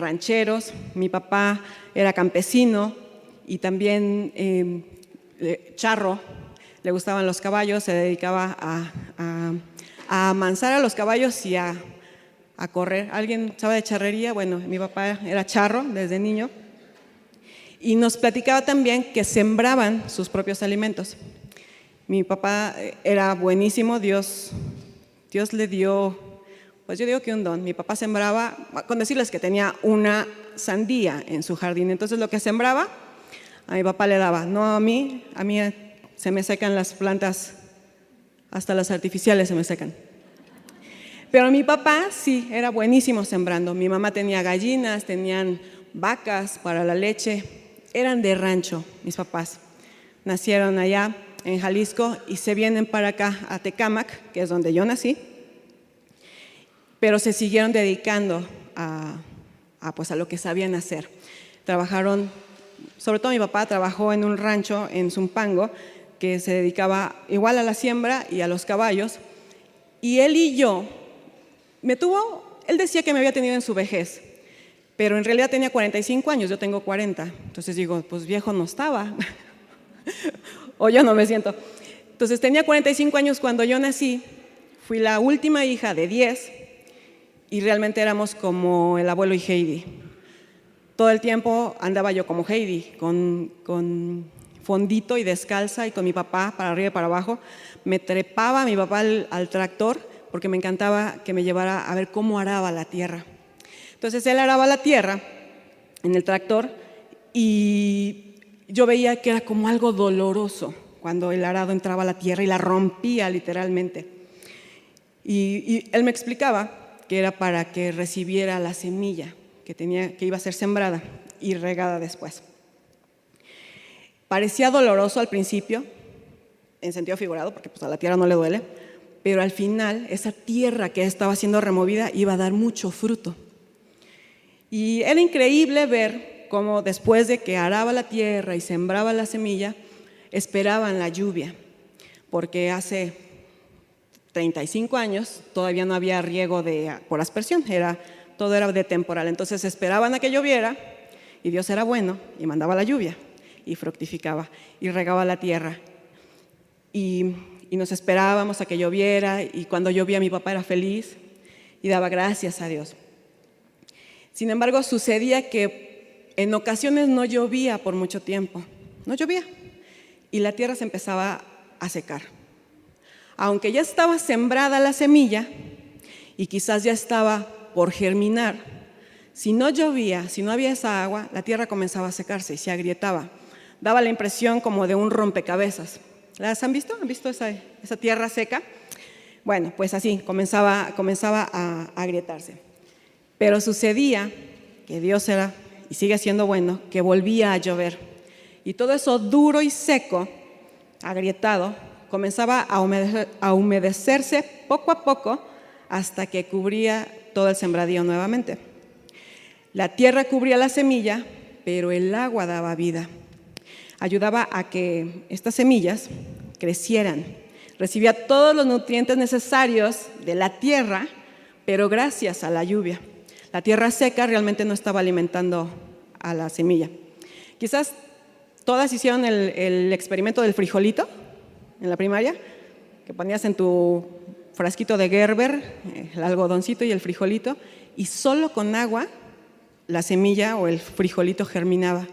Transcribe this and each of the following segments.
rancheros. Mi papá era campesino y también charro, le gustaban los caballos, se dedicaba a amansar a los caballos y a correr. ¿Alguien sabe de charrería? Bueno, mi papá era charro desde niño y nos platicaba también que sembraban sus propios alimentos. Mi papá era buenísimo, Dios le dio, pues yo digo que un don. Mi papá sembraba, con decirles que tenía una sandía en su jardín, entonces lo que sembraba, a mi papá le daba, no a mí se me secan las plantas, hasta las artificiales se me secan. Pero mi papá sí, era buenísimo sembrando. Mi mamá tenía gallinas, tenían vacas para la leche, eran de rancho mis papás. Nacieron allá en Jalisco y se vienen para acá a Tecámac, que es donde yo nací, pero se siguieron dedicando a lo que sabían hacer. Trabajaron, sobre todo mi papá trabajó en un rancho en Zumpango que se dedicaba igual a la siembra y a los caballos, y él y yo, él decía que me había tenido en su vejez, pero en realidad tenía 45 años, yo tengo 40, entonces digo, pues viejo no estaba, o yo no me siento. Entonces tenía 45 años cuando yo nací, fui la última hija de 10 y realmente éramos como el abuelo y Heidi. Todo el tiempo andaba yo como Heidi, con fondito y descalza y con mi papá para arriba y para abajo. Me trepaba mi papá al tractor porque me encantaba que me llevara a ver cómo araba la tierra. Entonces él araba la tierra en el tractor y yo veía que era como algo doloroso cuando el arado entraba a la tierra y la rompía literalmente. Y él me explicaba que era para que recibiera la semilla que iba a ser sembrada y regada después. Parecía doloroso al principio, en sentido figurado, porque pues a la tierra no le duele, pero al final esa tierra que estaba siendo removida iba a dar mucho fruto. Y era increíble ver cómo después de que araba la tierra y sembraba la semilla, esperaban la lluvia, porque hace 35 años todavía no había riego por aspersión, todo era de temporal. Entonces esperaban a que lloviera y Dios era bueno y mandaba la lluvia y fructificaba y regaba la tierra. Y nos esperábamos a que lloviera y cuando llovía mi papá era feliz y daba gracias a Dios. Sin embargo, sucedía que en ocasiones no llovía por mucho tiempo, no llovía y la tierra se empezaba a secar. Aunque ya estaba sembrada la semilla y quizás ya estaba por germinar, si no llovía, si no había esa agua, la tierra comenzaba a secarse y se agrietaba. Daba la impresión como de un rompecabezas. ¿Las han visto? ¿Han visto esa tierra seca? Bueno, pues así comenzaba a agrietarse. Pero sucedía que Dios era y sigue siendo bueno, que volvía a llover. Y todo eso duro y seco, agrietado, comenzaba a humedecerse poco a poco hasta que cubría todo el sembradío nuevamente. La tierra cubría la semilla, pero el agua daba vida. Ayudaba a que estas semillas crecieran. Recibía todos los nutrientes necesarios de la tierra, pero gracias a la lluvia. La tierra seca realmente no estaba alimentando a la semilla. Quizás todas hicieron el experimento del frijolito en la primaria, que ponías en tu frasquito de Gerber el algodoncito y el frijolito, y solo con agua la semilla o el frijolito germinaba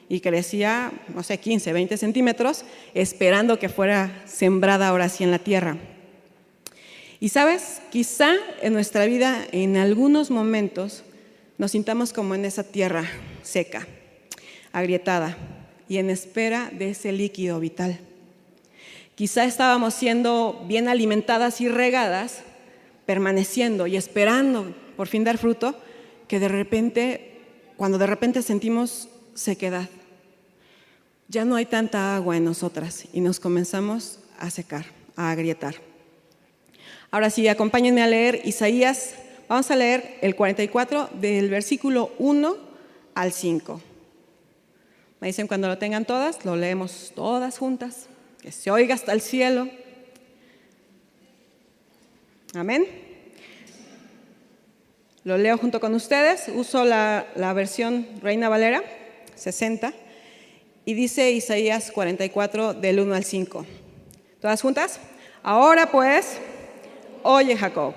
y crecía, no sé, 15, 20 centímetros, esperando que fuera sembrada ahora sí en la tierra. Y sabes, quizá en nuestra vida en algunos momentos nos sintamos como en esa tierra seca, agrietada y en espera de ese líquido vital. Quizá estábamos siendo bien alimentadas y regadas, permaneciendo y esperando por fin dar fruto, que cuando de repente sentimos sequedad, ya no hay tanta agua en nosotras y nos comenzamos a secar, a agrietar. Ahora sí, acompáñenme a leer Isaías. Vamos a leer el 44 del versículo 1 al 5. Me dicen cuando lo tengan todas, lo leemos todas juntas, que se oiga hasta el cielo. Amén. Lo leo junto con ustedes. Uso la versión Reina Valera 60 y dice Isaías 44 del 1 al 5. ¿Todas juntas? Ahora pues, oye Jacob.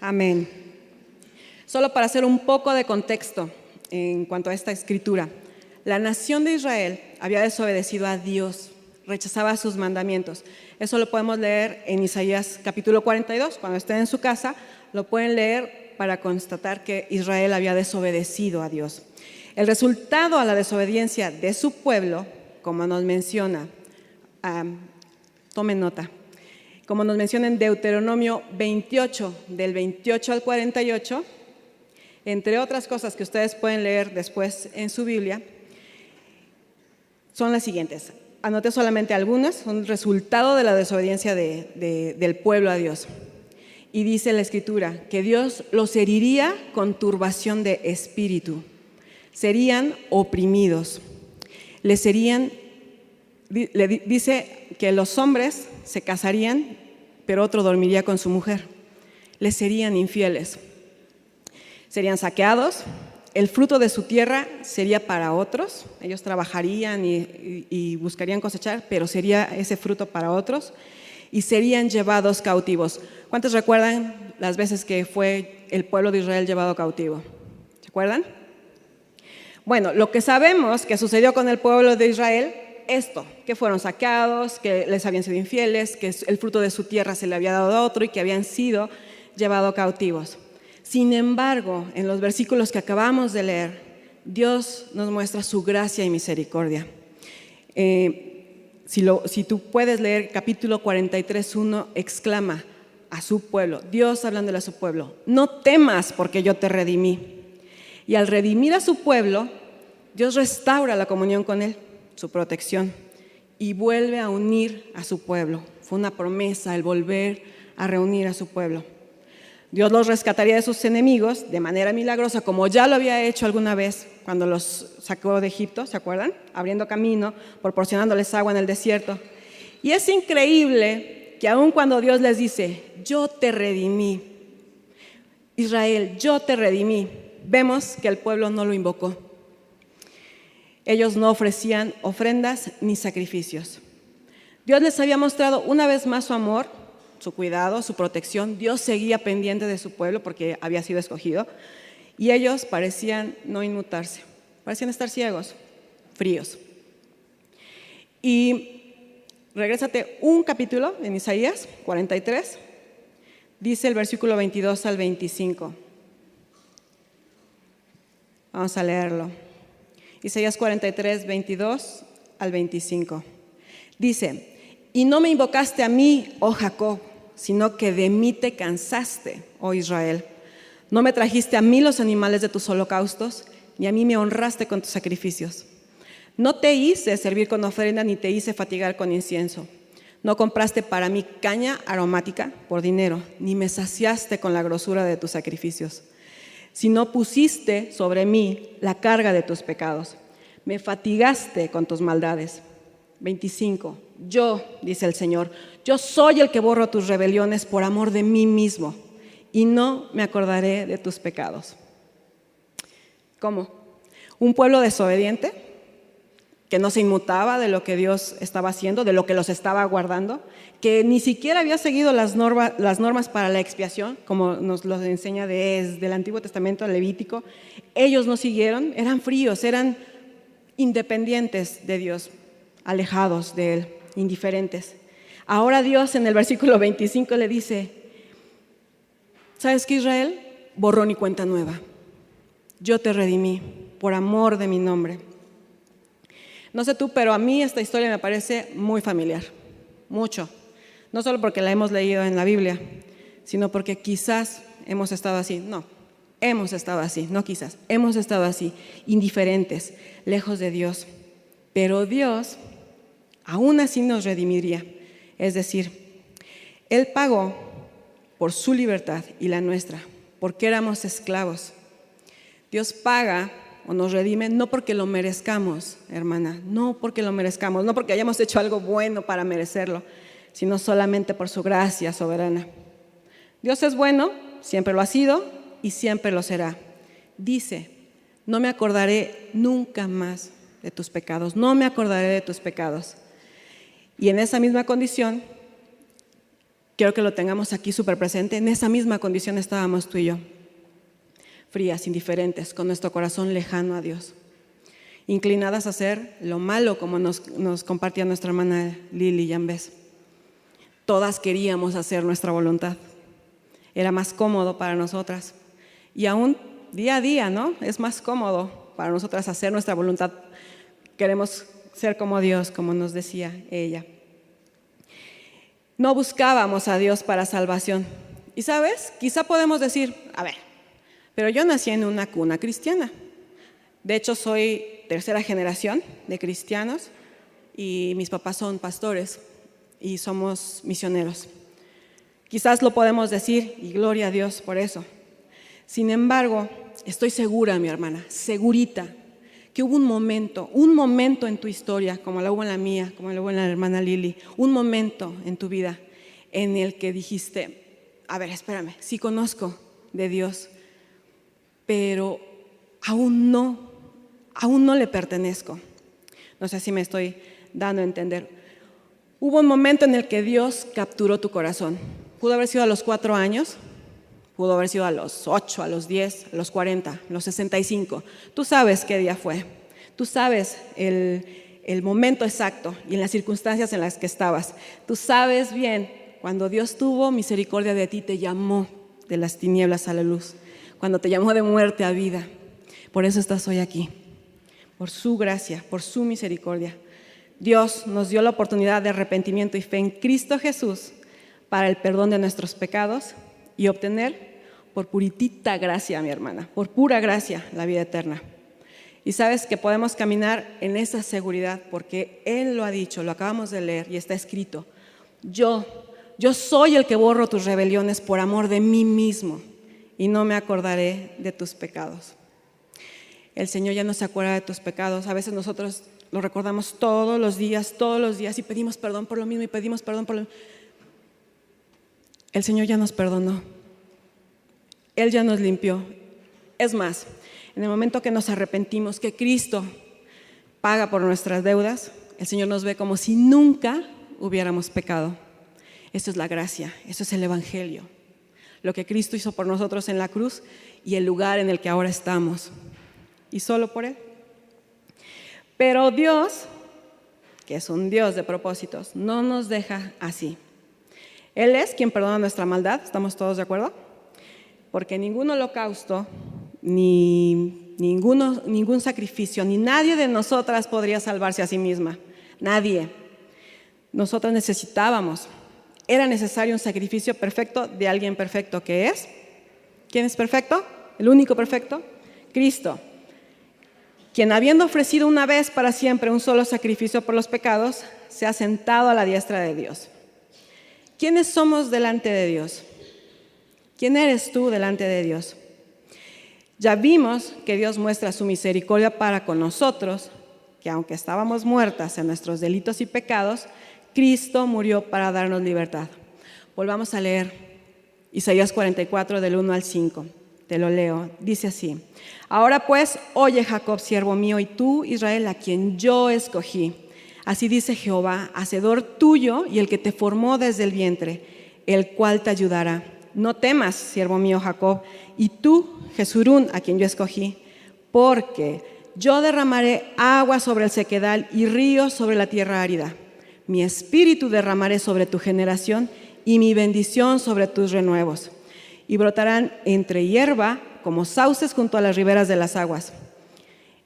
Amén. Solo para hacer un poco de contexto en cuanto a esta escritura. La nación de Israel había desobedecido a Dios, rechazaba sus mandamientos. Eso lo podemos leer en Isaías capítulo 42. Cuando estén en su casa, lo pueden leer para constatar que Israel había desobedecido a Dios. El resultado a la desobediencia de su pueblo, como nos menciona, tomen nota, como nos menciona en Deuteronomio 28, del 28 al 48, entre otras cosas que ustedes pueden leer después en su Biblia, son las siguientes. Anoté solamente algunas, son resultado de la desobediencia del pueblo a Dios. Y dice la Escritura que Dios los heriría con turbación de espíritu, serían oprimidos, dice que los hombres se casarían, pero otro dormiría con su mujer. Les serían infieles. Serían saqueados. El fruto de su tierra sería para otros. Ellos trabajarían y buscarían cosechar, pero sería ese fruto para otros. Y serían llevados cautivos. ¿Cuántos recuerdan las veces que fue el pueblo de Israel llevado cautivo? ¿Se acuerdan? Bueno, lo que sabemos que sucedió con el pueblo de Israel, esto, que fueron saqueados, que les habían sido infieles, que el fruto de su tierra se le había dado a otro y que habían sido llevados cautivos. Sin embargo, en los versículos que acabamos de leer, Dios nos muestra su gracia y misericordia. Si tú puedes leer capítulo 43:1, exclama a su pueblo, Dios hablándole a su pueblo, no temas porque yo te redimí. Y al redimir a su pueblo, Dios restaura la comunión con él, su protección, y vuelve a unir a su pueblo. Fue una promesa el volver a reunir a su pueblo. Dios los rescataría de sus enemigos de manera milagrosa, como ya lo había hecho alguna vez cuando los sacó de Egipto, ¿se acuerdan? Abriendo camino, proporcionándoles agua en el desierto. Y es increíble que aun cuando Dios les dice, yo te redimí, Israel, yo te redimí, vemos que el pueblo no lo invocó. Ellos no ofrecían ofrendas ni sacrificios. Dios les había mostrado una vez más su amor, su cuidado, su protección. Dios seguía pendiente de su pueblo porque había sido escogido. Y ellos parecían no inmutarse, parecían estar ciegos, fríos. Y regrésate un capítulo en Isaías 43, dice el versículo 22 al 25. Vamos a leerlo. Isaías 43, 22 al 25. Dice, y no me invocaste a mí, oh Jacob, sino que de mí te cansaste, oh Israel. No me trajiste a mí los animales de tus holocaustos, ni a mí me honraste con tus sacrificios. No te hice servir con ofrenda, ni te hice fatigar con incienso. No compraste para mí caña aromática por dinero, ni me saciaste con la grosura de tus sacrificios. Sino pusiste sobre mí la carga de tus pecados. Me fatigaste con tus maldades. 25. Yo, dice el Señor, yo soy el que borro tus rebeliones por amor de mí mismo, y no me acordaré de tus pecados. ¿Cómo? Un pueblo desobediente, que no se inmutaba de lo que Dios estaba haciendo, de lo que los estaba guardando, que ni siquiera había seguido las normas para la expiación, como nos lo enseña desde el Antiguo Testamento Levítico. Ellos no siguieron, eran fríos, eran independientes de Dios. alejados de Él, indiferentes. Ahora Dios en el versículo 25 le dice, ¿sabes qué, Israel? Borrón y cuenta nueva. Yo te redimí por amor de mi nombre. No sé tú, pero a mí esta historia me parece muy familiar, mucho. No solo porque la hemos leído en la Biblia, sino porque quizás hemos estado así. No, hemos estado así, no quizás. Hemos estado así, indiferentes, lejos de Dios. Pero Dios aún así nos redimiría. Es decir, Él pagó por su libertad y la nuestra, porque éramos esclavos. Dios paga o nos redime no porque lo merezcamos, hermana, no porque lo merezcamos, no porque hayamos hecho algo bueno para merecerlo, sino solamente por su gracia soberana. Dios es bueno, siempre lo ha sido y siempre lo será. Dice, no me acordaré nunca más de tus pecados, no me acordaré de tus pecados. Y en esa misma condición, quiero que lo tengamos aquí súper presente, en esa misma condición estábamos tú y yo, frías, indiferentes, con nuestro corazón lejano a Dios, inclinadas a hacer lo malo, como nos compartía nuestra hermana Lili Yambés. Todas queríamos hacer nuestra voluntad, era más cómodo para nosotras, y aún día a día, ¿no? Es más cómodo para nosotras hacer nuestra voluntad. Queremos ser como Dios, como nos decía ella. No buscábamos a Dios para salvación. Y ¿sabes? Quizá podemos decir, a ver, pero yo nací en una cuna cristiana. De hecho, soy tercera generación de cristianos y mis papás son pastores y somos misioneros. Quizás lo podemos decir y gloria a Dios por eso. Sin embargo, estoy segura, mi hermana, segurita, que hubo un momento en tu historia, como la hubo en la mía, como la hubo en la hermana Lili, un momento en tu vida en el que dijiste, a ver, espérame, sí conozco de Dios, pero aún no le pertenezco. No sé si me estoy dando a entender. Hubo un momento en el que Dios capturó tu corazón. Pudo haber sido a los 4 años, pudo haber sido a los 8, a los 10, a los 40, a los 65. Tú sabes qué día fue. Tú sabes el momento exacto y en las circunstancias en las que estabas. Tú sabes bien cuando Dios tuvo misericordia de ti, te llamó de las tinieblas a la luz. Cuando te llamó de muerte a vida. Por eso estás hoy aquí. Por su gracia, por su misericordia. Dios nos dio la oportunidad de arrepentimiento y fe en Cristo Jesús para el perdón de nuestros pecados y obtener por puritita gracia, mi hermana, por pura gracia, la vida eterna. Y sabes que podemos caminar en esa seguridad porque Él lo ha dicho, lo acabamos de leer y está escrito. Yo soy el que borro tus rebeliones por amor de mí mismo y no me acordaré de tus pecados. El Señor ya no se acuerda de tus pecados. A veces nosotros lo recordamos todos los días y pedimos perdón por lo mismo y pedimos perdón por lo mismo. El Señor ya nos perdonó. Él ya nos limpió. Es más, en el momento que nos arrepentimos, que Cristo paga por nuestras deudas, el Señor nos ve como si nunca hubiéramos pecado. Eso es la gracia, eso es el Evangelio. Lo que Cristo hizo por nosotros en la cruz y el lugar en el que ahora estamos. Y solo por Él. Pero Dios, que es un Dios de propósitos, no nos deja así. Él es quien perdona nuestra maldad, ¿estamos todos de acuerdo? Porque ningún holocausto, ni ningún sacrificio, ni nadie de nosotras podría salvarse a sí misma. Nadie. Nosotras necesitábamos. Era necesario un sacrificio perfecto de alguien perfecto, que es. ¿Quién es perfecto? El único perfecto, Cristo. Quien habiendo ofrecido una vez para siempre un solo sacrificio por los pecados, se ha sentado a la diestra de Dios. ¿Quiénes somos delante de Dios? ¿Quién eres tú delante de Dios? Ya vimos que Dios muestra su misericordia para con nosotros, que aunque estábamos muertas en nuestros delitos y pecados, Cristo murió para darnos libertad. Volvamos a leer Isaías 44 del 1 al 5. Te lo leo. Dice así: Ahora pues, oye Jacob, siervo mío, y tú, Israel, a quien yo escogí. Así dice Jehová, hacedor tuyo y el que te formó desde el vientre, el cual te ayudará. No temas, siervo mío Jacob, y tú, Jesurún, a quien yo escogí, porque yo derramaré agua sobre el sequedal y ríos sobre la tierra árida. Mi espíritu derramaré sobre tu generación y mi bendición sobre tus renuevos. Y brotarán entre hierba como sauces junto a las riberas de las aguas.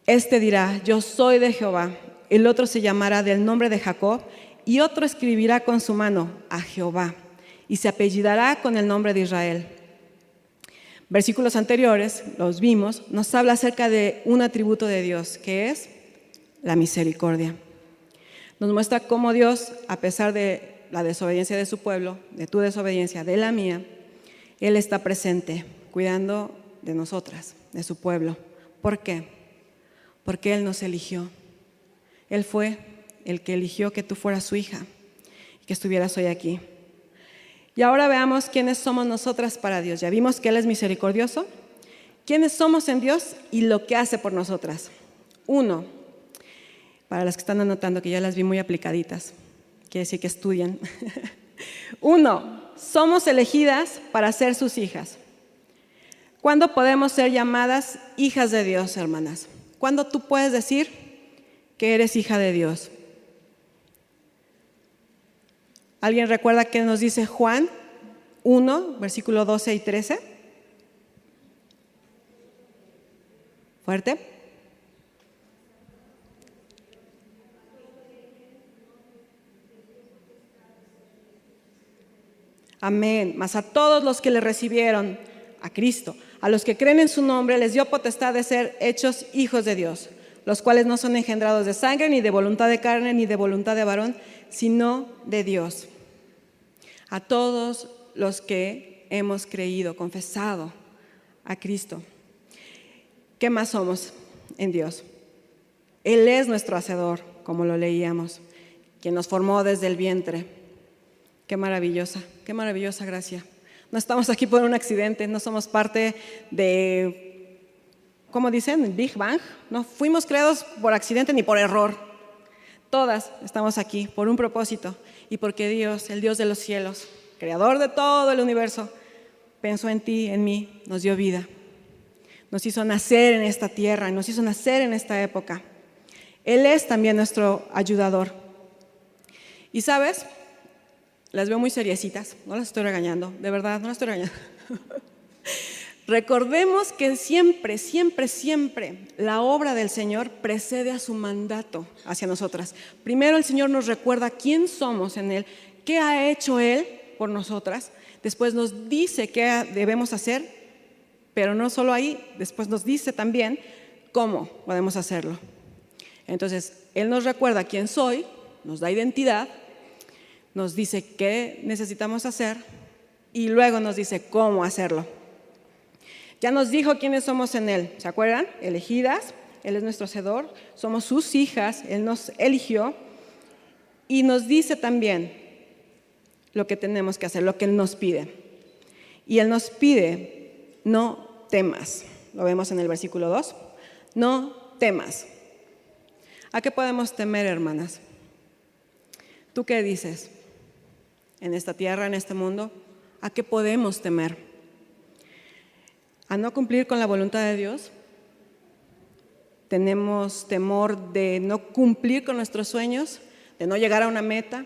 Este dirá, yo soy de Jehová. El otro se llamará del nombre de Jacob y otro escribirá con su mano a Jehová y se apellidará con el nombre de Israel. Versículos anteriores, los vimos, nos habla acerca de un atributo de Dios, que es la misericordia. Nos muestra cómo Dios, a pesar de la desobediencia de su pueblo, de tu desobediencia, de la mía, Él está presente, cuidando de nosotras, de su pueblo. ¿Por qué? Porque Él nos eligió. Él fue el que eligió que tú fueras su hija y que estuvieras hoy aquí. Y ahora veamos quiénes somos nosotras para Dios. Ya vimos que Él es misericordioso, quiénes somos en Dios y lo que hace por nosotras. 1, para las que están anotando, que ya las vi muy aplicaditas, quiere decir que estudian. 1, somos elegidas para ser sus hijas. ¿Cuándo podemos ser llamadas hijas de Dios, hermanas? ¿Cuándo tú puedes decir que eres hija de Dios? ¿Alguien recuerda qué nos dice Juan 1, versículo 12 y 13? ¿Fuerte? Amén. Mas a todos los que le recibieron, a Cristo, a los que creen en su nombre, les dio potestad de ser hechos hijos de Dios, los cuales no son engendrados de sangre, ni de voluntad de carne, ni de voluntad de varón, sino de Dios. A todos los que hemos creído, confesado a Cristo. ¿Qué más somos en Dios? Él es nuestro hacedor, como lo leíamos, quien nos formó desde el vientre. Qué maravillosa gracia. No estamos aquí por un accidente, no somos parte de, ¿cómo dicen? Big Bang. No fuimos creados por accidente ni por error. Todas estamos aquí por un propósito y porque Dios, el Dios de los cielos, creador de todo el universo, pensó en ti, en mí, nos dio vida. Nos hizo nacer en esta tierra, nos hizo nacer en esta época. Él es también nuestro ayudador. Y ¿sabes? Las veo muy seriecitas, no las estoy regañando, de verdad, no las estoy regañando. Recordemos que siempre la obra del Señor precede a su mandato hacia nosotras. Primero el Señor nos recuerda quién somos en Él, qué ha hecho Él por nosotras. Después nos dice qué debemos hacer, pero no solo ahí, después nos dice también cómo podemos hacerlo. Entonces, Él nos recuerda quién soy, nos da identidad, nos dice qué necesitamos hacer y luego nos dice cómo hacerlo. Ya nos dijo quiénes somos en Él, ¿se acuerdan? Elegidas, Él es nuestro hacedor, somos sus hijas, Él nos eligió y nos dice también lo que tenemos que hacer, lo que Él nos pide. Y Él nos pide, no temas, lo vemos en el versículo 2, no temas. ¿A qué podemos temer, hermanas? ¿Tú qué dices? En esta tierra, en este mundo, ¿a qué podemos temer? ¿A no cumplir con la voluntad de Dios? ¿Tenemos temor de no cumplir con nuestros sueños? ¿De no llegar a una meta?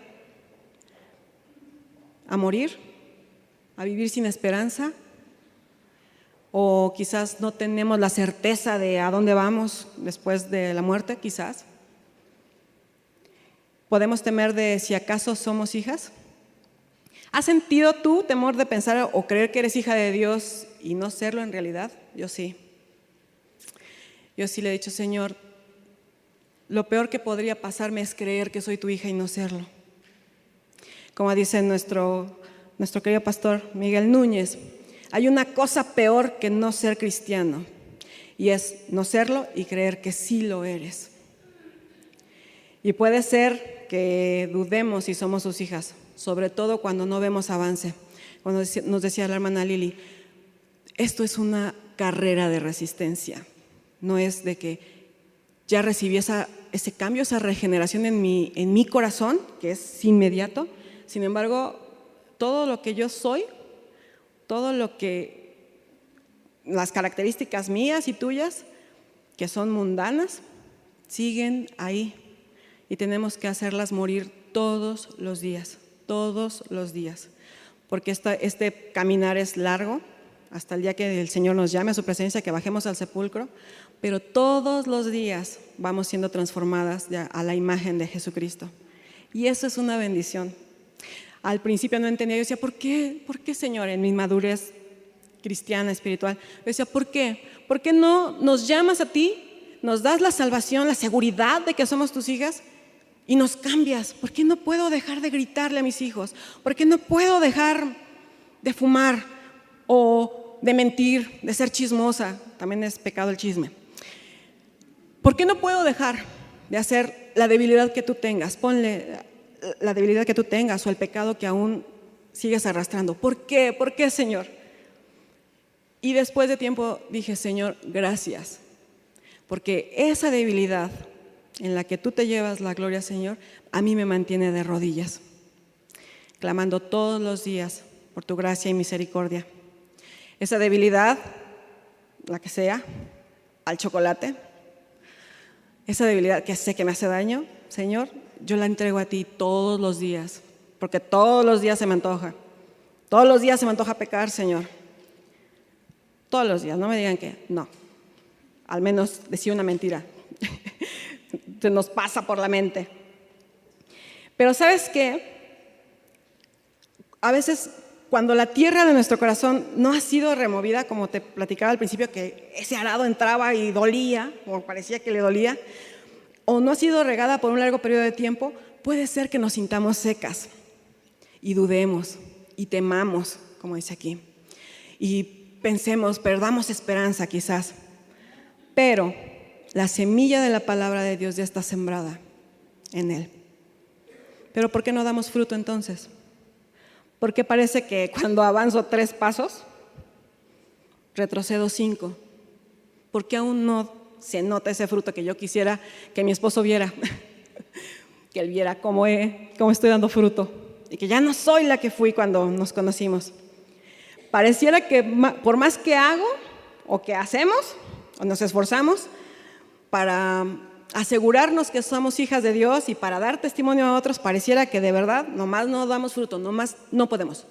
¿A morir? ¿A vivir sin esperanza? ¿O quizás no tenemos la certeza de a dónde vamos después de la muerte? Quizás. ¿Podemos temer de si acaso somos hijas? ¿Has sentido tú temor de pensar o creer que eres hija de Dios y no serlo en realidad? Yo sí. Yo sí le he dicho, Señor, lo peor que podría pasarme es creer que soy tu hija y no serlo. Como dice nuestro querido pastor Miguel Núñez, hay una cosa peor que no ser cristiano y es no serlo y creer que sí lo eres. Y puede ser que dudemos si somos sus hijas, sobre todo cuando no vemos avance. Cuando nos decía la hermana Lili, esto es una carrera de resistencia, no es de que ya recibí ese cambio, esa regeneración en mi corazón, que es inmediato. Sin embargo, todo lo que yo soy, las características mías y tuyas, que son mundanas, siguen ahí y tenemos que hacerlas morir todos los días, porque este caminar es largo hasta el día que el Señor nos llame a su presencia, que bajemos al sepulcro, pero todos los días vamos siendo transformadas a la imagen de Jesucristo. Y eso es una bendición. Al principio no entendía, yo decía, ¿por qué, Señor? En mi madurez cristiana, espiritual, yo decía, ¿por qué? ¿Por qué no nos llamas a ti, nos das la salvación, la seguridad de que somos tus hijas y nos cambias? ¿Por qué no puedo dejar de gritarle a mis hijos? ¿Por qué no puedo dejar de fumar o de mentir, de ser chismosa? También es pecado el chisme. ¿Por qué no puedo dejar de hacer la debilidad que tú tengas? Ponle la debilidad que tú tengas o el pecado que aún sigues arrastrando. ¿Por qué? ¿Por qué, Señor? Y después de tiempo dije, Señor, gracias, porque esa debilidad en la que tú te llevas la gloria, Señor, a mí me mantiene de rodillas, clamando todos los días por tu gracia y misericordia. Esa debilidad, la que sea, al chocolate, esa debilidad que sé que me hace daño, Señor, yo la entrego a ti todos los días, porque todos los días se me antoja. Todos los días se me antoja pecar, Señor. Todos los días, no me digan que no. Al menos decir una mentira. Se nos pasa por la mente. Pero ¿sabes qué? A veces cuando la tierra de nuestro corazón no ha sido removida, como te platicaba al principio, que ese arado entraba y dolía, o parecía que le dolía, o no ha sido regada por un largo periodo de tiempo, puede ser que nos sintamos secas y dudemos y temamos, como dice aquí, y pensemos, perdamos esperanza quizás, pero la semilla de la palabra de Dios ya está sembrada en él. Pero ¿por qué no damos fruto entonces? Porque parece que cuando avanzo 3 pasos, retrocedo 5. Porque aún no se nota ese fruto que yo quisiera que mi esposo viera, que él viera cómo estoy dando fruto y que ya no soy la que fui cuando nos conocimos. Pareciera que por más que hago o que hacemos o nos esforzamos para asegurarnos que somos hijas de Dios y para dar testimonio a otros, pareciera que de verdad nomás no damos fruto, nomás no podemos.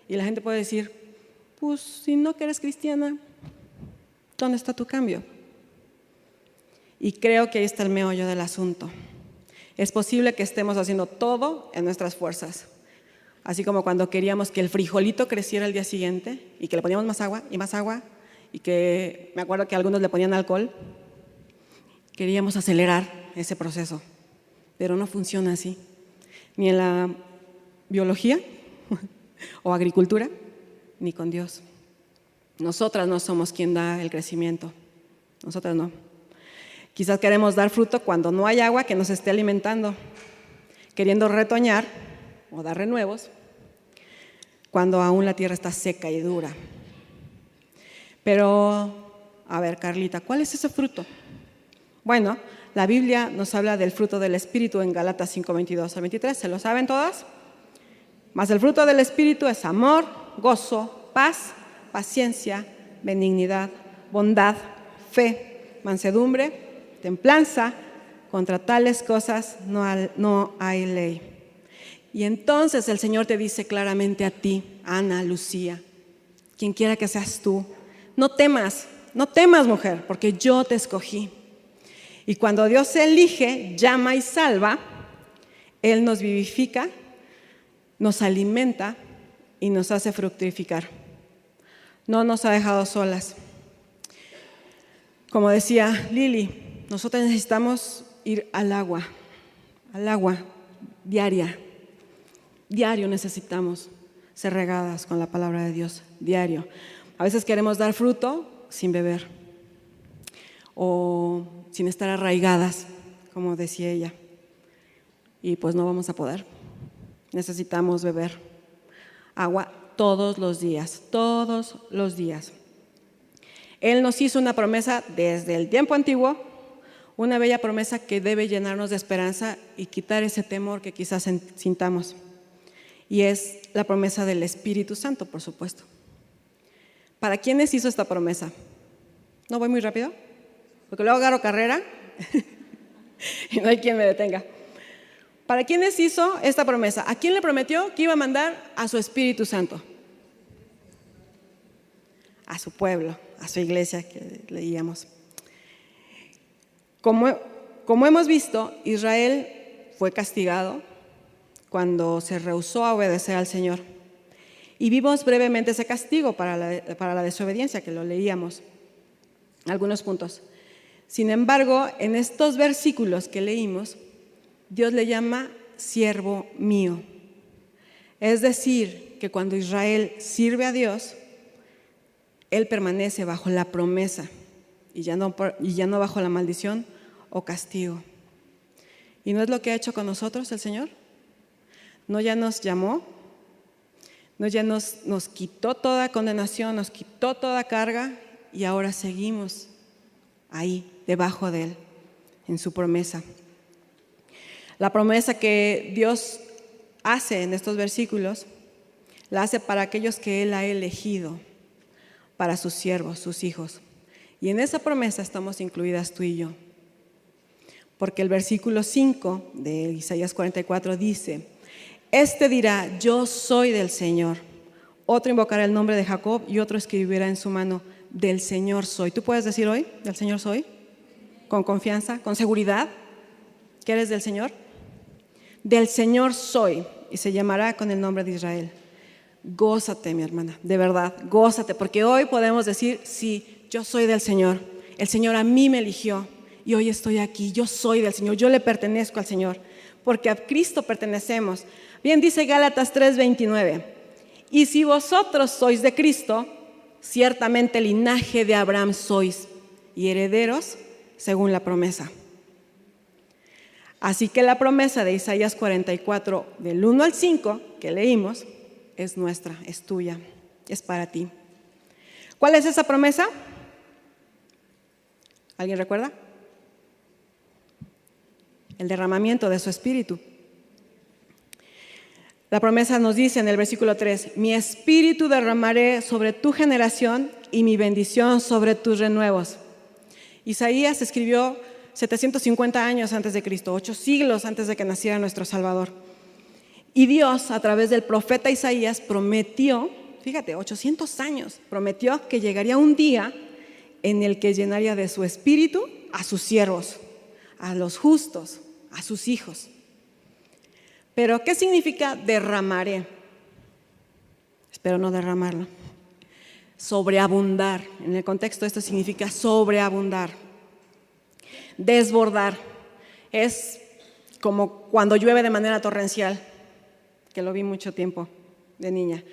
Y la gente puede decir, pues si no que eres cristiana, ¿dónde está tu cambio? Y creo que ahí está el meollo del asunto. Es posible que estemos haciendo todo en nuestras fuerzas, así como cuando queríamos que el frijolito creciera el día siguiente y que le poníamos más agua y que me acuerdo que algunos le ponían alcohol. Queríamos acelerar ese proceso, pero no funciona así, ni en la biología o agricultura, ni con Dios. Nosotras no somos quien da el crecimiento, nosotras no. Quizás queremos dar fruto cuando no hay agua que nos esté alimentando, queriendo retoñar o dar renuevos, cuando aún la tierra está seca y dura. Pero, a ver, Carlita, ¿cuál es ese fruto? Bueno, la Biblia nos habla del fruto del Espíritu en Gálatas 5:22-23. ¿Se lo saben todas? Mas el fruto del Espíritu es amor, gozo, paz, paciencia, benignidad, bondad, fe, mansedumbre, templanza. Contra tales cosas no hay ley. Y entonces el Señor te dice claramente a ti, Ana, Lucía, quien quiera que seas tú, no temas, mujer, porque yo te escogí. Y cuando Dios elige, llama y salva, Él nos vivifica, nos alimenta y nos hace fructificar. No nos ha dejado solas. Como decía Lili, nosotros necesitamos ir al agua diaria. Diario necesitamos ser regadas con la palabra de Dios, diario. A veces queremos dar fruto sin beber o sin estar arraigadas, como decía ella, y pues no vamos a poder. Necesitamos beber agua todos los días. Él nos hizo una promesa desde el tiempo antiguo, una bella promesa que debe llenarnos de esperanza y quitar ese temor que quizás sintamos, y es la promesa del Espíritu Santo, por supuesto. ¿Para quiénes hizo esta promesa? ¿No voy muy rápido? Porque luego agarro carrera y no hay quien me detenga. ¿Para quiénes hizo esta promesa? ¿A quién le prometió que iba a mandar a su Espíritu Santo? A su pueblo, a su iglesia que leíamos. Como hemos visto, Israel fue castigado cuando se rehusó a obedecer al Señor. Y vimos brevemente ese castigo para la desobediencia, que lo leíamos, algunos puntos. Sin embargo, en estos versículos que leímos, Dios le llama siervo mío. Es decir, que cuando Israel sirve a Dios, Él permanece bajo la promesa y ya no bajo la maldición o castigo. ¿Y no es lo que ha hecho con nosotros el Señor? ¿No ya nos llamó? ¿No ya nos quitó toda condenación, nos quitó toda carga y ahora seguimos ahí, debajo de Él, en su promesa? La promesa que Dios hace en estos versículos, la hace para aquellos que Él ha elegido, para sus siervos, sus hijos. Y en esa promesa estamos incluidas tú y yo. Porque el versículo 5 de Isaías 44 dice: este dirá, yo soy del Señor. Otro invocará el nombre de Jacob y otro escribirá en su mano, del Señor soy. ¿Tú puedes decir hoy, del Señor soy? Con confianza, con seguridad, que eres del Señor. Del Señor soy, y se llamará con el nombre de Israel. Gózate, mi hermana, de verdad, gózate, porque hoy podemos decir, sí, yo soy del Señor. El Señor a mí me eligió y hoy estoy aquí. Yo soy del Señor, yo le pertenezco al Señor, porque a Cristo pertenecemos. Bien dice Gálatas 3:29, y si vosotros sois de Cristo, ciertamente linaje de Abraham sois y herederos según la promesa. Así que la promesa de Isaías 44, del 1 al 5, que leímos, es nuestra, es tuya, es para ti. ¿Cuál es esa promesa? ¿Alguien recuerda? El derramamiento de su Espíritu. La promesa nos dice en el versículo 3, mi Espíritu derramaré sobre tu generación y mi bendición sobre tus renuevos. Isaías escribió 750 años antes de Cristo, 8 siglos antes de que naciera nuestro Salvador. Y Dios, a través del profeta Isaías, prometió, fíjate, 800 años, prometió que llegaría un día en el que llenaría de su Espíritu a sus siervos, a los justos, a sus hijos. Pero, ¿qué significa derramaré? Espero no derramarlo. Sobreabundar. En el contexto esto significa sobreabundar. Desbordar. Es como cuando llueve de manera torrencial, que lo vi mucho tiempo de niña.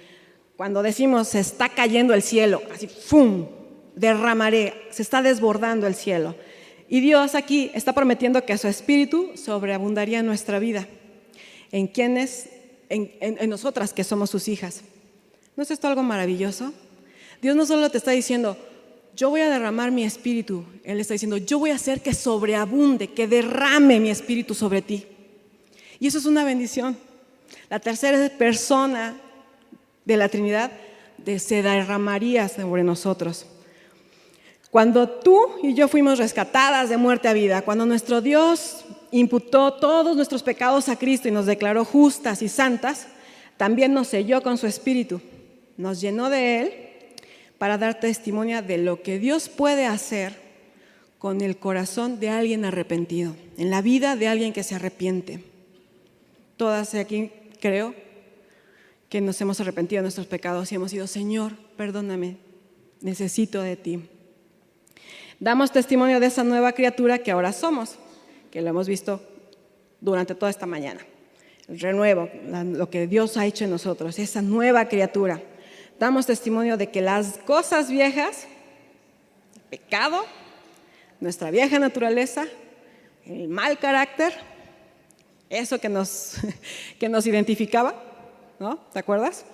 Cuando decimos se está cayendo el cielo, así ¡fum! Derramaré, se está desbordando el cielo. Y Dios aquí está prometiendo que su Espíritu sobreabundaría en nuestra vida. ¿En quiénes? En nosotras que somos sus hijas. ¿No es esto algo maravilloso? Dios no solo te está diciendo, yo voy a derramar mi Espíritu. Él está diciendo, yo voy a hacer que sobreabunde, que derrame mi Espíritu sobre ti. Y eso es una bendición. La tercera persona de la Trinidad se derramaría sobre nosotros. Cuando tú y yo fuimos rescatadas de muerte a vida, cuando nuestro Dios imputó todos nuestros pecados a Cristo y nos declaró justas y santas, también nos selló con su Espíritu, nos llenó de Él para dar testimonio de lo que Dios puede hacer con el corazón de alguien arrepentido, en la vida de alguien que se arrepiente. Todas aquí creo que nos hemos arrepentido de nuestros pecados y hemos dicho, Señor, perdóname, necesito de ti. Damos testimonio de esa nueva criatura que ahora somos, que lo hemos visto durante toda esta mañana. El renuevo, lo que Dios ha hecho en nosotros, esa nueva criatura. Damos testimonio de que las cosas viejas, el pecado, nuestra vieja naturaleza, el mal carácter, eso que nos identificaba, ¿no? ¿Te acuerdas?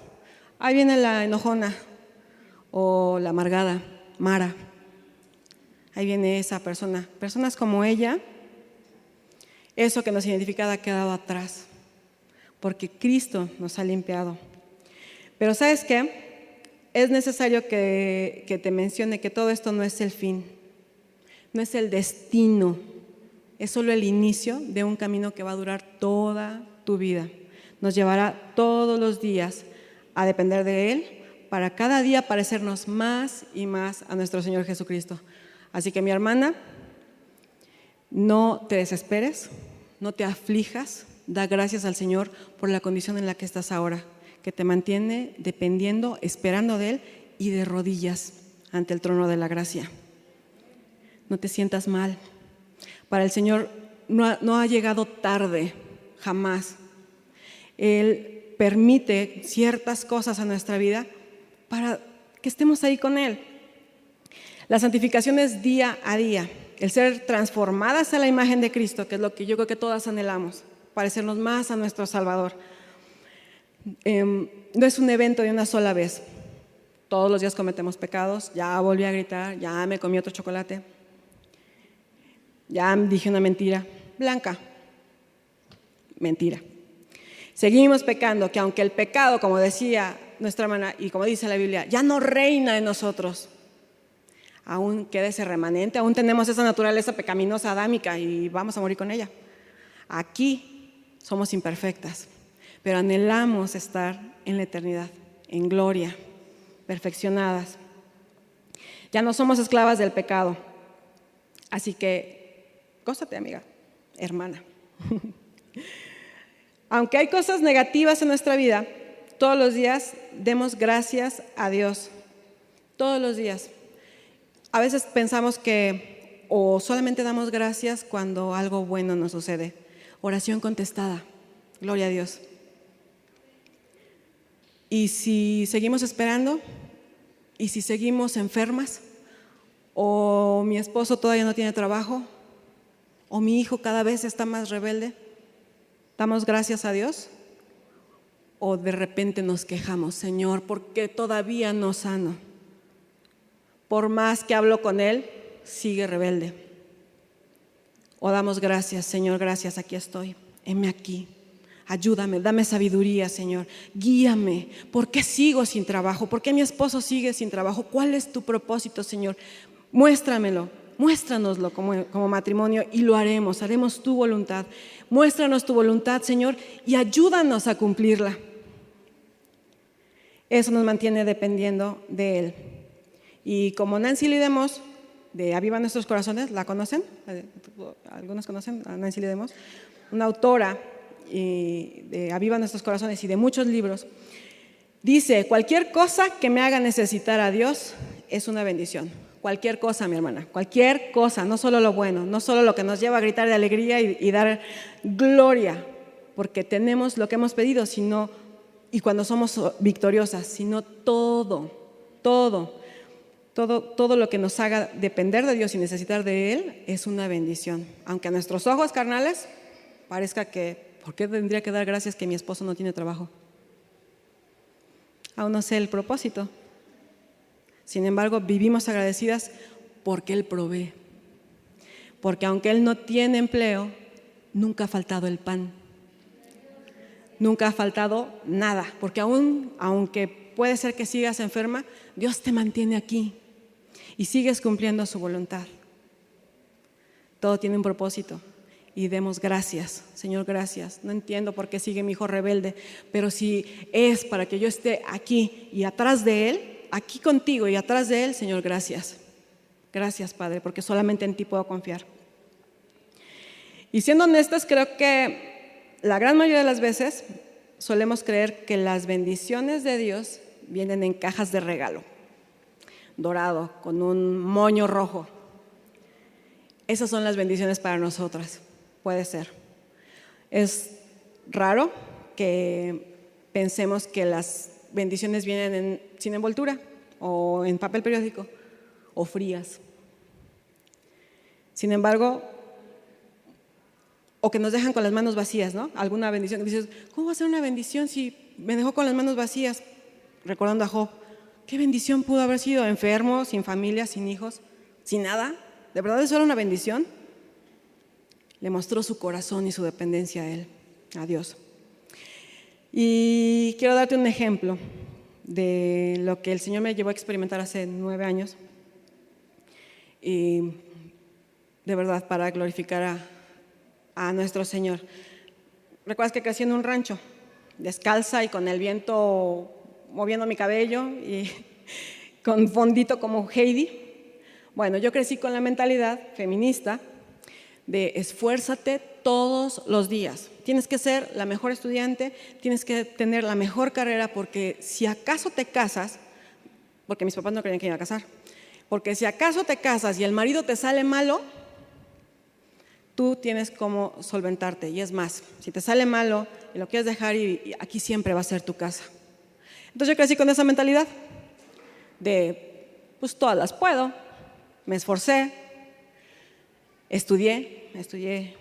Ahí viene la enojona o la amargada, Mara. Ahí viene esa persona. Personas como ella, eso que nos identificaba ha quedado atrás, porque Cristo nos ha limpiado. Pero ¿sabes qué? es necesario que te mencione que todo esto no es el fin, no es el destino, es solo el inicio de un camino que va a durar toda tu vida. Nos llevará todos los días a depender de Él para cada día parecernos más y más a nuestro Señor Jesucristo. Así que mi hermana, no te desesperes, no te aflijas, da gracias al Señor por la condición en la que estás ahora, que te mantiene dependiendo, esperando de Él y de rodillas ante el trono de la gracia. No te sientas mal. Para el Señor no ha llegado tarde, jamás. Él permite ciertas cosas a nuestra vida para que estemos ahí con Él. La santificación es día a día, el ser transformadas a la imagen de Cristo, que es lo que yo creo que todas anhelamos, parecernos más a nuestro Salvador. No es un evento de una sola vez. Todos los días cometemos pecados. Ya volví a gritar, ya me comí otro chocolate, ya dije una mentira. Blanca, mentira. Seguimos pecando, que aunque el pecado, como decía nuestra hermana y como dice la Biblia, ya no reina en nosotros, aún queda ese remanente, aún tenemos esa naturaleza pecaminosa adámica y vamos a morir con ella. Aquí somos imperfectas, pero anhelamos estar en la eternidad, en gloria, perfeccionadas. Ya no somos esclavas del pecado. Así que, gózate, amiga, hermana. Aunque hay cosas negativas en nuestra vida, todos los días demos gracias a Dios. Todos los días. A veces pensamos que o solamente damos gracias cuando algo bueno nos sucede. Oración contestada. Gloria a Dios. Y si seguimos esperando, y si seguimos enfermas, o mi esposo todavía no tiene trabajo, o mi hijo cada vez está más rebelde, ¿damos gracias a Dios? ¿O de repente nos quejamos, Señor, ¿por qué todavía no sano? Por más que hablo con Él, sigue rebelde. O damos gracias, Señor, gracias, aquí estoy, heme aquí. Ayúdame, dame sabiduría, Señor, guíame. ¿Por qué sigo sin trabajo? ¿Por qué mi esposo sigue sin trabajo? ¿Cuál es tu propósito, Señor? Muéstramelo, muéstranoslo como matrimonio y lo haremos tu voluntad. Muéstranos tu voluntad, Señor, y ayúdanos a cumplirla. Eso nos mantiene dependiendo de Él. Y como Nancy Lee DeMoss, de Aviva Nuestros Corazones, ¿la conocen? ¿Algunos conocen a Nancy Lee DeMoss? Una autora de Aviva Nuestros Corazones y de muchos libros, dice: cualquier cosa que me haga necesitar a Dios es una bendición. Cualquier cosa, mi hermana, cualquier cosa, no solo lo bueno, no solo lo que nos lleva a gritar de alegría y dar gloria, porque tenemos lo que hemos pedido, sino, y cuando somos victoriosas, sino todo lo que nos haga depender de Dios y necesitar de Él es una bendición. Aunque a nuestros ojos carnales parezca que, ¿por qué tendría que dar gracias que mi esposo no tiene trabajo? Aún no sé el propósito. Sin embargo, vivimos agradecidas porque Él provee. Porque aunque Él no tiene empleo, nunca ha faltado el pan. Nunca ha faltado nada. Porque aunque puede ser que sigas enferma, Dios te mantiene aquí y sigues cumpliendo su voluntad. Todo tiene un propósito. Y demos gracias, Señor, gracias. No entiendo por qué sigue mi hijo rebelde, pero si es para que yo esté aquí y atrás de él, aquí contigo y atrás de él, Señor, gracias. Gracias, Padre, porque solamente en ti puedo confiar. Y siendo honestas, creo que la gran mayoría de las veces solemos creer que las bendiciones de Dios vienen en cajas de regalo, dorado, con un moño rojo. Esas son las bendiciones para nosotras. Puede ser. Es raro que pensemos que las bendiciones vienen sin envoltura o en papel periódico o frías. Sin embargo, o que nos dejan con las manos vacías, ¿no? Alguna bendición. Dices, ¿cómo va a ser una bendición si me dejó con las manos vacías? Recordando a Job, ¿qué bendición pudo haber sido? Enfermo, sin familia, sin hijos, sin nada. ¿De verdad eso era una bendición? Le mostró su corazón y su dependencia a Él, a Dios. Y quiero darte un ejemplo de lo que el Señor me llevó a experimentar hace 9 años. Y de verdad, para glorificar a nuestro Señor. ¿Recuerdas que crecí en un rancho, descalza y con el viento moviendo mi cabello y con fondito como Heidi? Bueno, yo crecí con la mentalidad feminista de esfuérzate todos los días. Tienes que ser la mejor estudiante, tienes que tener la mejor carrera, porque si acaso te casas, porque mis papás no querían que iba a casar, porque si acaso te casas y el marido te sale malo, tú tienes cómo solventarte. Y es más, si te sale malo y lo quieres dejar, y aquí siempre va a ser tu casa. Entonces yo crecí con esa mentalidad de, pues todas las puedo. Me esforcé, estudié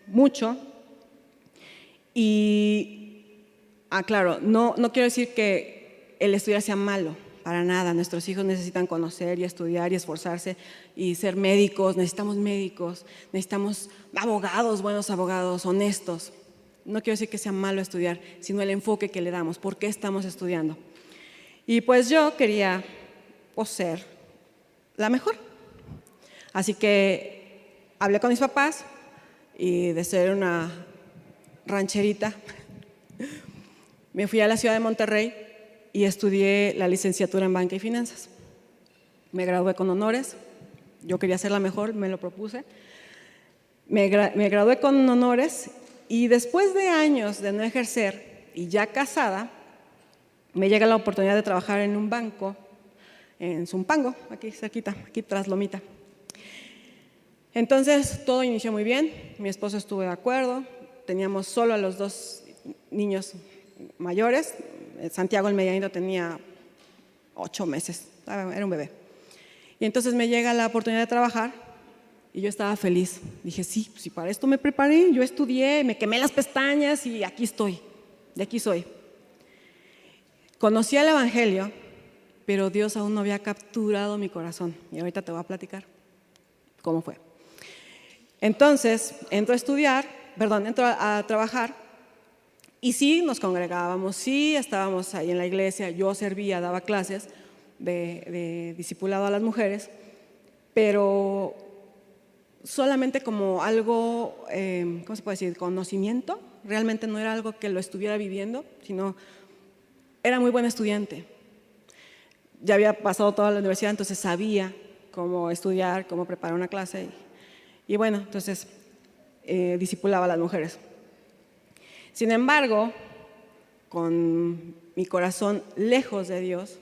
mucho. Y, claro, no quiero decir que el estudiar sea malo, para nada. Nuestros hijos necesitan conocer y estudiar y esforzarse y ser médicos. Necesitamos abogados, buenos abogados, honestos. No quiero decir que sea malo estudiar, sino el enfoque que le damos. ¿Por qué estamos estudiando? Y pues yo quería ser la mejor. Así que hablé con mis papás y de ser una rancherita me fui a la ciudad de Monterrey y estudié la licenciatura en Banca y Finanzas. Me gradué con honores. Yo quería ser la mejor, me lo propuse. Me gradué con honores y después de años de no ejercer y ya casada, me llega la oportunidad de trabajar en un banco en Zumpango, aquí cerquita, aquí tras Lomita. Entonces todo inició muy bien, mi esposo estuvo de acuerdo, teníamos solo a los 2 niños mayores. Santiago, el medianito, tenía 8 meses, era un bebé. Y entonces me llega la oportunidad de trabajar y yo estaba feliz. Dije, sí, si para esto me preparé, yo estudié, me quemé las pestañas y aquí estoy, de aquí soy. Conocí el Evangelio, pero Dios aún no había capturado mi corazón. Y ahorita te voy a platicar cómo fue. Entonces, entro a trabajar. Y sí, nos congregábamos, sí, estábamos ahí en la iglesia, yo servía, daba clases de discipulado a las mujeres, pero solamente como algo, ¿cómo se puede decir?, conocimiento. Realmente no era algo que lo estuviera viviendo, sino era muy buen estudiante. Ya había pasado toda la universidad, entonces sabía cómo estudiar, cómo preparar una clase. Y bueno, entonces discipulaba a las mujeres. Sin embargo, con mi corazón lejos de Dios,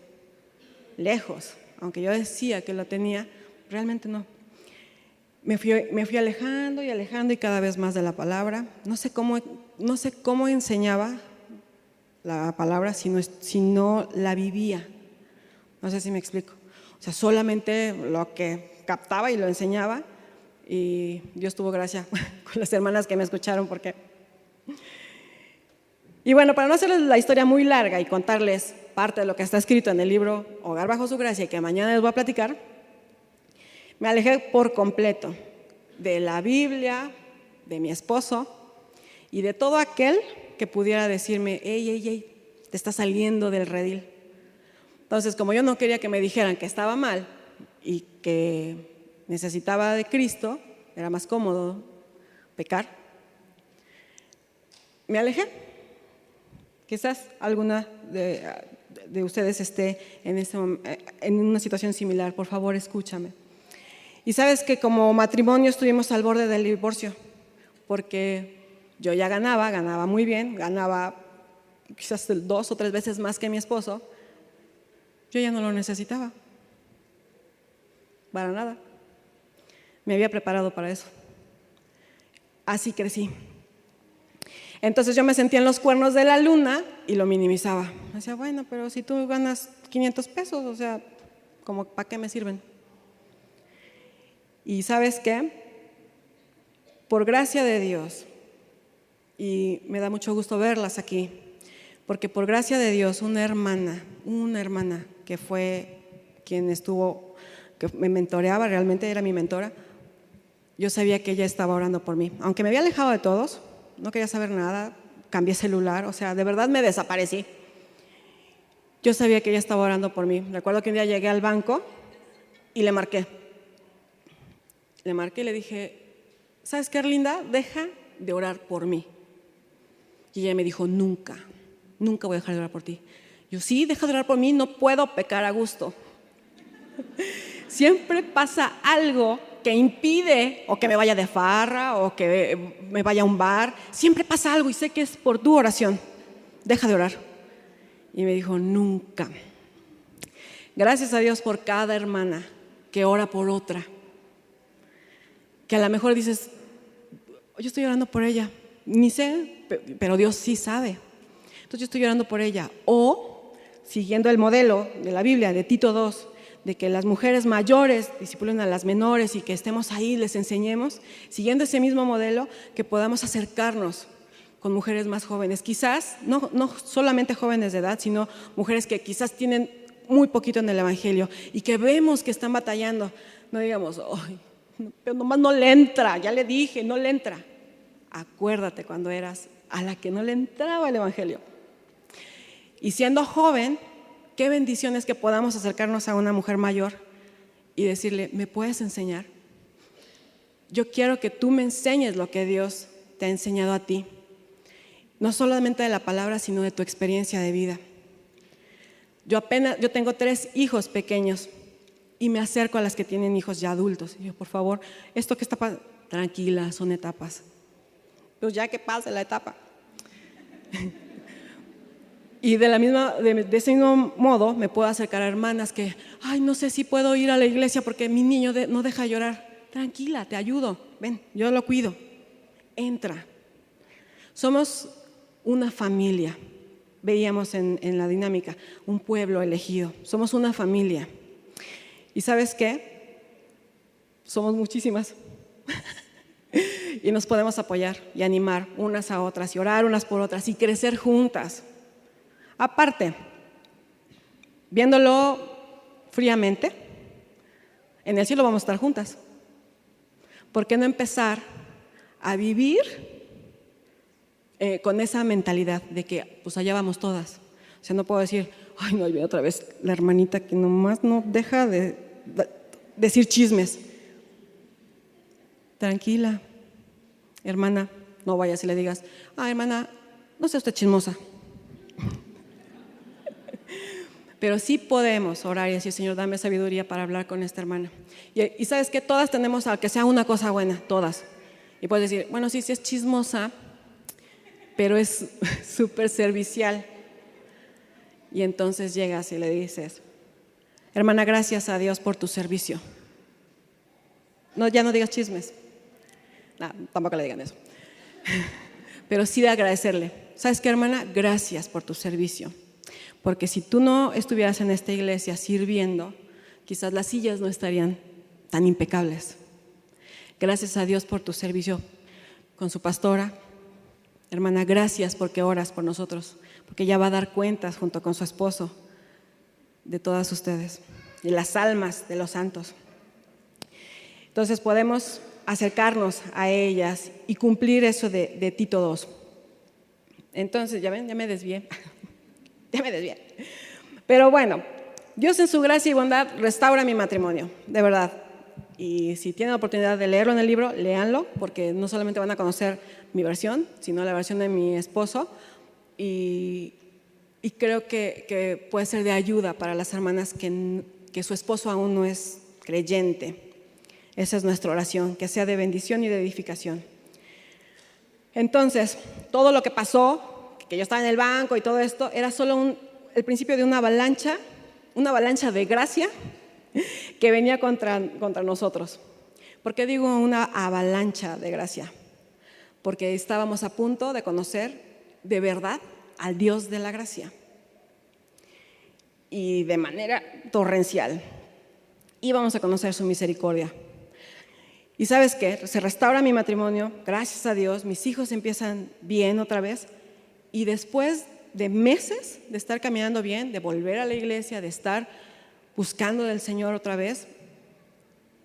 lejos, aunque yo decía que lo tenía, realmente no. Me fui alejando y cada vez más de la palabra. No sé cómo enseñaba la palabra si no la vivía. No sé si me explico. O sea, solamente lo que captaba y lo enseñaba, y Dios tuvo gracia con las hermanas que me escucharon porque... Y bueno, para no hacerles la historia muy larga y contarles parte de lo que está escrito en el libro Hogar bajo su gracia, y que mañana les voy a platicar, me alejé por completo de la Biblia, de mi esposo y de todo aquel que pudiera decirme, hey, te estás saliendo del redil. Entonces, como yo no quería que me dijeran que estaba mal y que necesitaba de Cristo, era más cómodo pecar, me alejé. Quizás alguna de ustedes esté en una situación similar. Por favor, escúchame. Y sabes que como matrimonio estuvimos al borde del divorcio, porque yo ya ganaba muy bien, ganaba quizás 2 o 3 veces más que mi esposo. Yo ya no lo necesitaba, para nada. Me había preparado para eso. Así crecí. Entonces yo me sentía en los cuernos de la luna y lo minimizaba. Me decía, bueno, pero si tú ganas 500 pesos, o sea, ¿cómo, para qué me sirven? Y ¿sabes qué? Por gracia de Dios, y me da mucho gusto verlas aquí, porque por gracia de Dios, una hermana que fue quien estuvo, que me mentoreaba, realmente era mi mentora, yo sabía que ella estaba orando por mí. Aunque me había alejado de todos, no quería saber nada, cambié celular, o sea, de verdad me desaparecí. Yo sabía que ella estaba orando por mí. Recuerdo que un día llegué al banco y le marqué. Le marqué y le dije, ¿sabes qué, Erlinda? Deja de orar por mí. Y ella me dijo, nunca voy a dejar de orar por ti. Yo, sí, deja de orar por mí, no puedo pecar a gusto. Siempre pasa algo que impide o que me vaya de farra o que me vaya a un bar. Siempre pasa algo y sé que es por tu oración. Deja de orar. Y me dijo, nunca. Gracias a Dios por cada hermana que ora por otra. Que a lo mejor dices, yo estoy orando por ella, ni sé, pero Dios sí sabe. Entonces yo estoy orando por ella. O, siguiendo el modelo de la Biblia, de Tito 2, de que las mujeres mayores discipulen a las menores y que estemos ahí, les enseñemos, siguiendo ese mismo modelo, que podamos acercarnos con mujeres más jóvenes. Quizás, no solamente jóvenes de edad, sino mujeres que quizás tienen muy poquito en el Evangelio y que vemos que están batallando. No digamos, ay, pero nomás no le entra, ya le dije, no le entra. Acuérdate cuando eras a la que no le entraba el Evangelio. Y siendo joven, qué bendición es que podamos acercarnos a una mujer mayor y decirle, ¿me puedes enseñar? Yo quiero que tú me enseñes lo que Dios te ha enseñado a ti. No solamente de la palabra, sino de tu experiencia de vida. Yo tengo 3 hijos pequeños y me acerco a las que tienen hijos ya adultos. Y yo, por favor, esto que está pasando, tranquila, son etapas. Pues ya que pase la etapa. Y de ese mismo modo me puedo acercar a hermanas que, ay, no sé si puedo ir a la iglesia porque mi niño no deja llorar. Tranquila, te ayudo, ven, yo lo cuido. Entra. Somos una familia, veíamos en la dinámica, un pueblo elegido. Somos una familia. ¿Y sabes qué? Somos muchísimas. Y nos podemos apoyar y animar unas a otras y orar unas por otras y crecer juntas. Aparte, viéndolo fríamente, en el cielo vamos a estar juntas. ¿Por qué no empezar a vivir con esa mentalidad de que pues allá vamos todas? O sea, no puedo decir, ay, no, ahí viene otra vez la hermanita que nomás no deja de decir chismes. Tranquila, hermana, no vayas y le digas, hermana, no sea usted chismosa. Pero sí podemos orar y decir, Señor, dame sabiduría para hablar con esta hermana. Y sabes que todas tenemos a que sea una cosa buena, todas. Y puedes decir, bueno, sí es chismosa, pero es súper servicial. Y entonces llegas y le dices, hermana, gracias a Dios por tu servicio. No, ya no digas chismes. No, tampoco le digan eso. Pero sí de agradecerle. ¿Sabes qué, hermana? Gracias por tu servicio. Porque si tú no estuvieras en esta iglesia sirviendo, quizás las sillas no estarían tan impecables. Gracias a Dios por tu servicio con su pastora. Hermana, gracias porque oras por nosotros, porque ella va a dar cuentas junto con su esposo de todas ustedes, de las almas de los santos. Entonces podemos acercarnos a ellas y cumplir eso de Tito 2. Entonces, ya ven, ya me desvié. Pero bueno, Dios en su gracia y bondad restaura mi matrimonio, de verdad. Y si tienen la oportunidad de leerlo en el libro, léanlo, porque no solamente van a conocer mi versión, sino la versión de mi esposo. Y creo que puede ser de ayuda para las hermanas que su esposo aún no es creyente. Esa es nuestra oración, que sea de bendición y de edificación. Entonces, todo lo que pasó, que yo estaba en el banco y todo esto, era solo el principio de una avalancha de gracia que venía contra nosotros. ¿Por qué digo una avalancha de gracia? Porque estábamos a punto de conocer de verdad al Dios de la gracia y de manera torrencial íbamos a conocer su misericordia. Y ¿sabes qué? Se restaura mi matrimonio, gracias a Dios, mis hijos empiezan bien otra vez. Y después de meses de estar caminando bien, de volver a la iglesia, de estar buscando del Señor otra vez,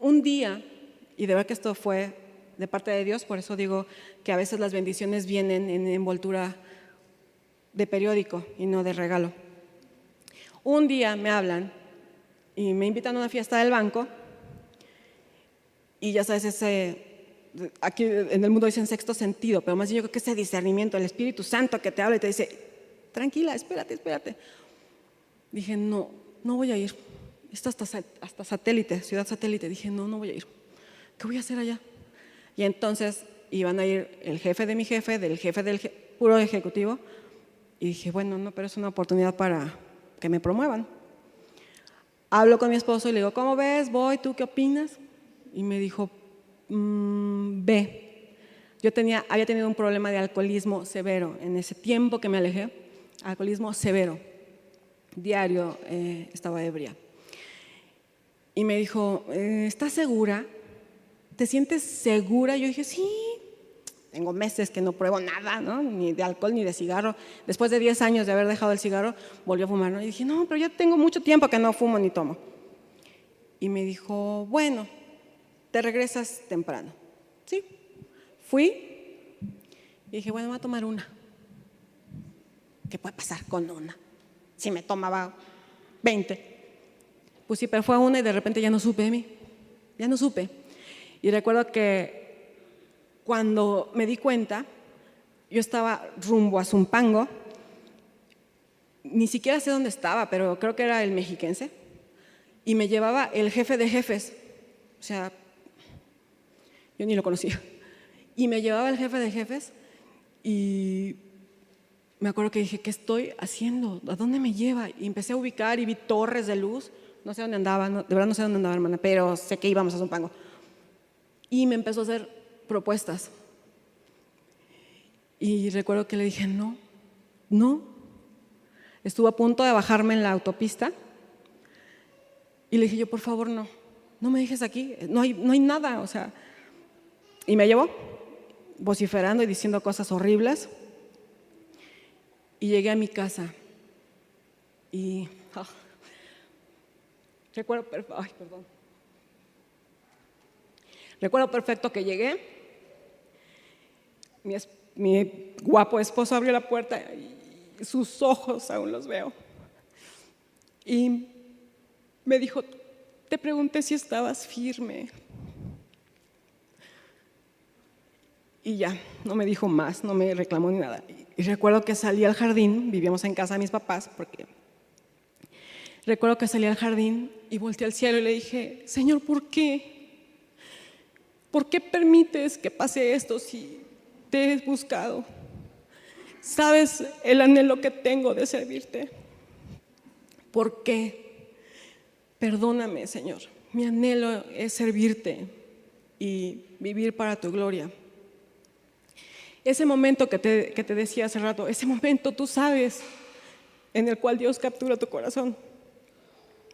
un día, y de verdad que esto fue de parte de Dios, por eso digo que a veces las bendiciones vienen en envoltura de periódico y no de regalo. Un día me hablan y me invitan a una fiesta del banco y ya sabes, aquí en el mundo dicen sexto sentido, pero más bien yo creo que ese discernimiento, el Espíritu Santo que te habla y te dice, tranquila, espérate. Dije, no voy a ir. Esto hasta satélite, ciudad satélite. Dije, no voy a ir. ¿Qué voy a hacer allá? Y entonces iban a ir el jefe de mi jefe, del jefe del puro ejecutivo. Y dije, bueno, no, pero es una oportunidad para que me promuevan. Hablo con mi esposo y le digo, ¿cómo ves? Voy, ¿tú qué opinas? Y me dijo, ve. Yo había tenido un problema de alcoholismo severo. En ese tiempo que me alejé, alcoholismo severo. Diario estaba ebria. Y me dijo, ¿estás segura? ¿Te sientes segura? Yo dije, sí. Tengo meses que no pruebo nada, ¿no? Ni de alcohol ni de cigarro. Después de 10 años de haber dejado el cigarro, volví a fumar, ¿no? Y dije, no, pero ya tengo mucho tiempo que no fumo ni tomo. Y me dijo, bueno, te regresas temprano. Sí. Fui y dije, bueno, voy a tomar una. ¿Qué puede pasar con una? Si me tomaba 20. Pues sí, pero fue una y de repente ya no supe de mí. Ya no supe. Y recuerdo que cuando me di cuenta, yo estaba rumbo a Zumpango, ni siquiera sé dónde estaba, pero creo que era el Mexiquense, y me llevaba el jefe de jefes, o sea, yo ni lo conocía, y me llevaba el jefe de jefes y me acuerdo que dije, ¿qué estoy haciendo? ¿A dónde me lleva? Y empecé a ubicar y vi torres de luz, no sé dónde andaba, de verdad no sé dónde andaba, hermana, pero sé que íbamos a Zumpango. Y me empezó a hacer propuestas. Y recuerdo que le dije, no. Estuvo a punto de bajarme en la autopista y le dije yo, por favor, no me dejes aquí, no hay nada, o sea. Y me llevó vociferando y diciendo cosas horribles. Y llegué a mi casa y recuerdo perfecto que llegué. Mi guapo esposo abrió la puerta y sus ojos aún los veo. Y me dijo, te pregunté si estabas firme. Y ya, no me dijo más, no me reclamó ni nada. Y recuerdo que salí al jardín, vivíamos en casa de mis papás, recuerdo que salí al jardín y volteé al cielo y le dije, Señor, ¿por qué? ¿Por qué permites que pase esto si te he buscado? ¿Sabes el anhelo que tengo de servirte? ¿Por qué? Perdóname, Señor. Mi anhelo es servirte y vivir para tu gloria. Ese momento que te decía hace rato, ese momento tú sabes en el cual Dios captura tu corazón.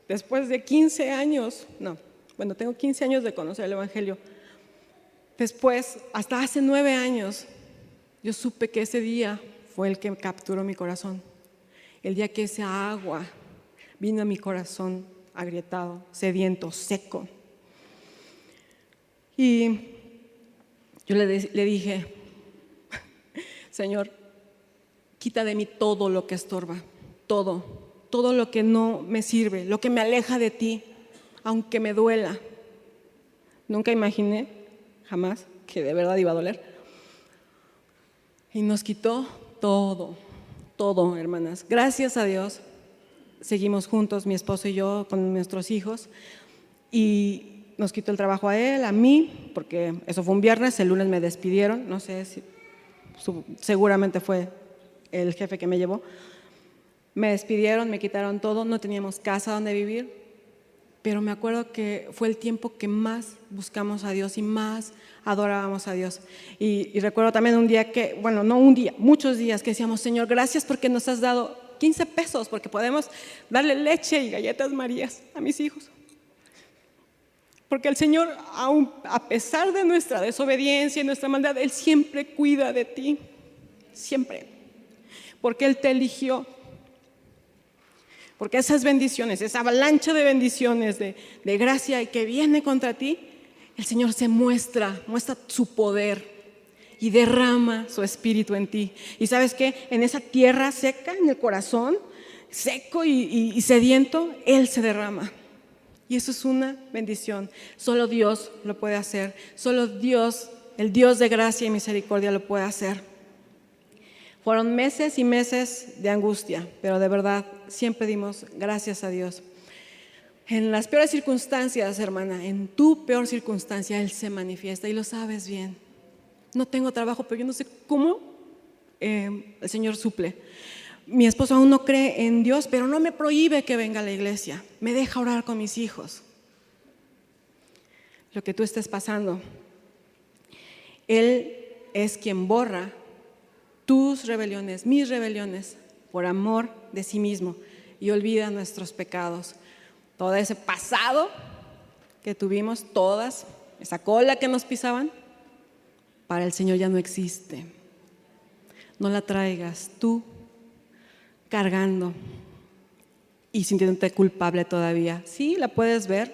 Después de 15 años, tengo 15 años de conocer el Evangelio. Después, hasta hace 9 años, yo supe que ese día fue el que capturó mi corazón. El día que esa agua vino a mi corazón agrietado, sediento, seco. Y yo le dije, Señor, quita de mí todo lo que estorba, todo lo que no me sirve, lo que me aleja de ti, aunque me duela. Nunca imaginé, jamás, que de verdad iba a doler. Y nos quitó todo, hermanas. Gracias a Dios, seguimos juntos, mi esposo y yo, con nuestros hijos, y nos quitó el trabajo a él, a mí, porque eso fue un viernes, el lunes me despidieron, no sé si seguramente fue el jefe que me llevó. Me despidieron, me quitaron todo, no teníamos casa donde vivir, pero me acuerdo que fue el tiempo que más buscamos a Dios y más adorábamos a Dios. Y recuerdo también un día muchos días que decíamos, Señor, gracias porque nos has dado 15 pesos, porque podemos darle leche y galletas Marías a mis hijos. Porque el Señor, aún a pesar de nuestra desobediencia y nuestra maldad, Él siempre cuida de ti, siempre, porque Él te eligió. Porque esas bendiciones, esa avalancha de bendiciones, de gracia que viene contra ti, el Señor se muestra su poder y derrama su espíritu en ti. Y ¿sabes qué? En esa tierra seca, en el corazón, seco y sediento, Él se derrama. Y eso es una bendición. Solo Dios lo puede hacer. Solo Dios, el Dios de gracia y misericordia, lo puede hacer. Fueron meses y meses de angustia, pero de verdad siempre dimos gracias a Dios. En las peores circunstancias, hermana, en tu peor circunstancia, Él se manifiesta y lo sabes bien. No tengo trabajo, pero yo no sé cómo el Señor suple. Mi esposo aún no cree en Dios, pero no me prohíbe que venga a la iglesia. Me deja orar con mis hijos. Lo que tú estés pasando, Él es quien borra tus rebeliones, mis rebeliones, por amor de sí mismo, y olvida nuestros pecados. Todo ese pasado que tuvimos, todas, esa cola que nos pisaban, para el Señor ya no existe. No la traigas tú cargando y sintiéndote culpable todavía. Sí, la puedes ver,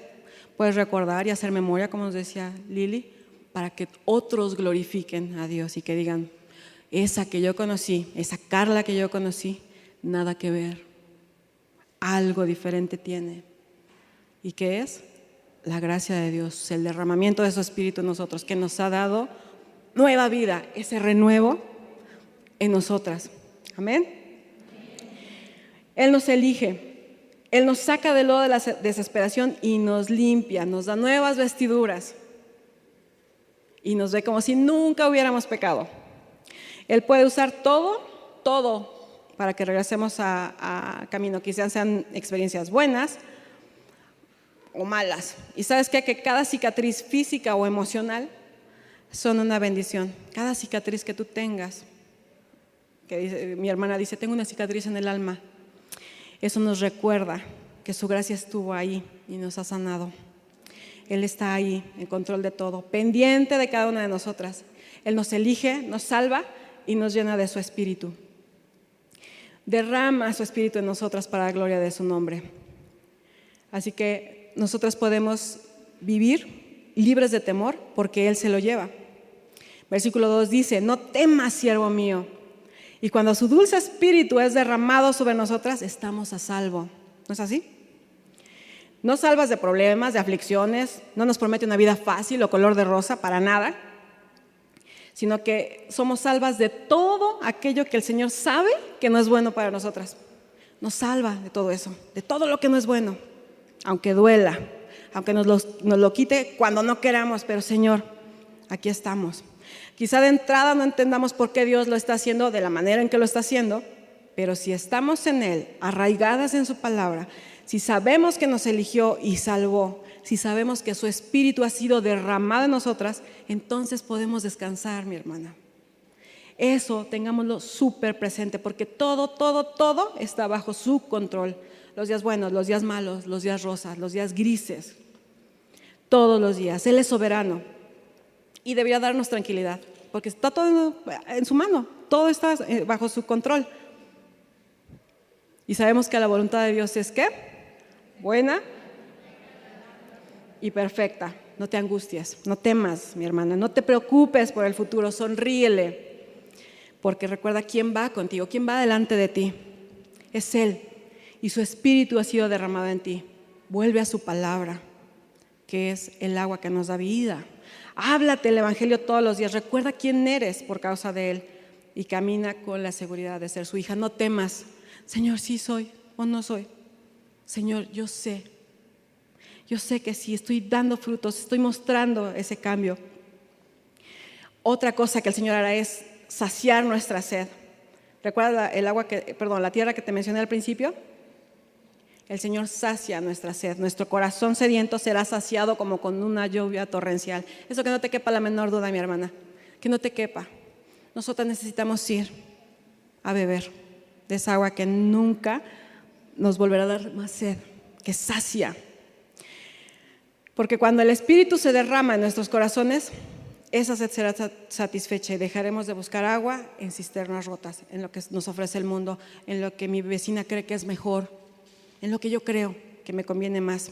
puedes recordar y hacer memoria, como nos decía Lili, para que otros glorifiquen a Dios y que digan: esa que yo conocí, esa Carla que yo conocí, nada que ver, algo diferente tiene. ¿Y qué es? La gracia de Dios, el derramamiento de su Espíritu en nosotros, que nos ha dado nueva vida, ese renuevo en nosotras. Amén. Él nos elige, Él nos saca del lodo de la desesperación y nos limpia, nos da nuevas vestiduras y nos ve como si nunca hubiéramos pecado. Él puede usar todo para que regresemos a camino, quizás sean experiencias buenas o malas. Y sabes qué, que cada cicatriz física o emocional son una bendición. Cada cicatriz que tú tengas, mi hermana dice: tengo una cicatriz en el alma. Eso nos recuerda que su gracia estuvo ahí y nos ha sanado. Él está ahí en control de todo, pendiente de cada una de nosotras. Él nos elige, nos salva y nos llena de su Espíritu. Derrama su Espíritu en nosotras para la gloria de su nombre. Así que nosotras podemos vivir libres de temor porque Él se lo lleva. Versículo 2 dice: no temas, siervo mío. Y cuando su dulce Espíritu es derramado sobre nosotras, estamos a salvo. ¿No es así? No salvas de problemas, de aflicciones. No nos promete una vida fácil o color de rosa, para nada. Sino que somos salvas de todo aquello que el Señor sabe que no es bueno para nosotras. Nos salva de todo eso, de todo lo que no es bueno, aunque duela, aunque nos lo quite cuando no queramos, pero Señor, aquí estamos. Quizá de entrada no entendamos por qué Dios lo está haciendo de la manera en que lo está haciendo, pero si estamos en Él, arraigadas en su palabra, si sabemos que nos eligió y salvó, si sabemos que su Espíritu ha sido derramado en nosotras, entonces podemos descansar, mi hermana. Eso tengámoslo súper presente, porque todo está bajo su control. Los días buenos, los días malos, los días rosas, los días grises, todos los días. Él es soberano y debería darnos tranquilidad, porque está todo en su mano, todo está bajo su control. Y sabemos que la voluntad de Dios es ¿qué? Buena y perfecta. No te angusties, no temas, mi hermana, no te preocupes por el futuro, sonríele, porque recuerda quién va contigo, quién va delante de ti. Es Él, y su Espíritu ha sido derramado en ti. Vuelve a su palabra, que es el agua que nos da vida. Háblate el Evangelio todos los días, recuerda quién eres por causa de Él y camina con la seguridad de ser su hija. No temas, Señor, sí soy o no soy. Señor, yo sé que sí, estoy dando frutos, estoy mostrando ese cambio. Otra cosa que el Señor hará es saciar nuestra sed. ¿Recuerda la tierra que te mencioné al principio? El Señor sacia nuestra sed. Nuestro corazón sediento será saciado como con una lluvia torrencial. Eso que no te quepa la menor duda, mi hermana. Que no te quepa. Nosotras necesitamos ir a beber de esa agua que nunca nos volverá a dar más sed, que sacia. Porque cuando el Espíritu se derrama en nuestros corazones, esa sed será satisfecha y dejaremos de buscar agua en cisternas rotas, en lo que nos ofrece el mundo, en lo que mi vecina cree que es mejor, en lo que yo creo que me conviene más.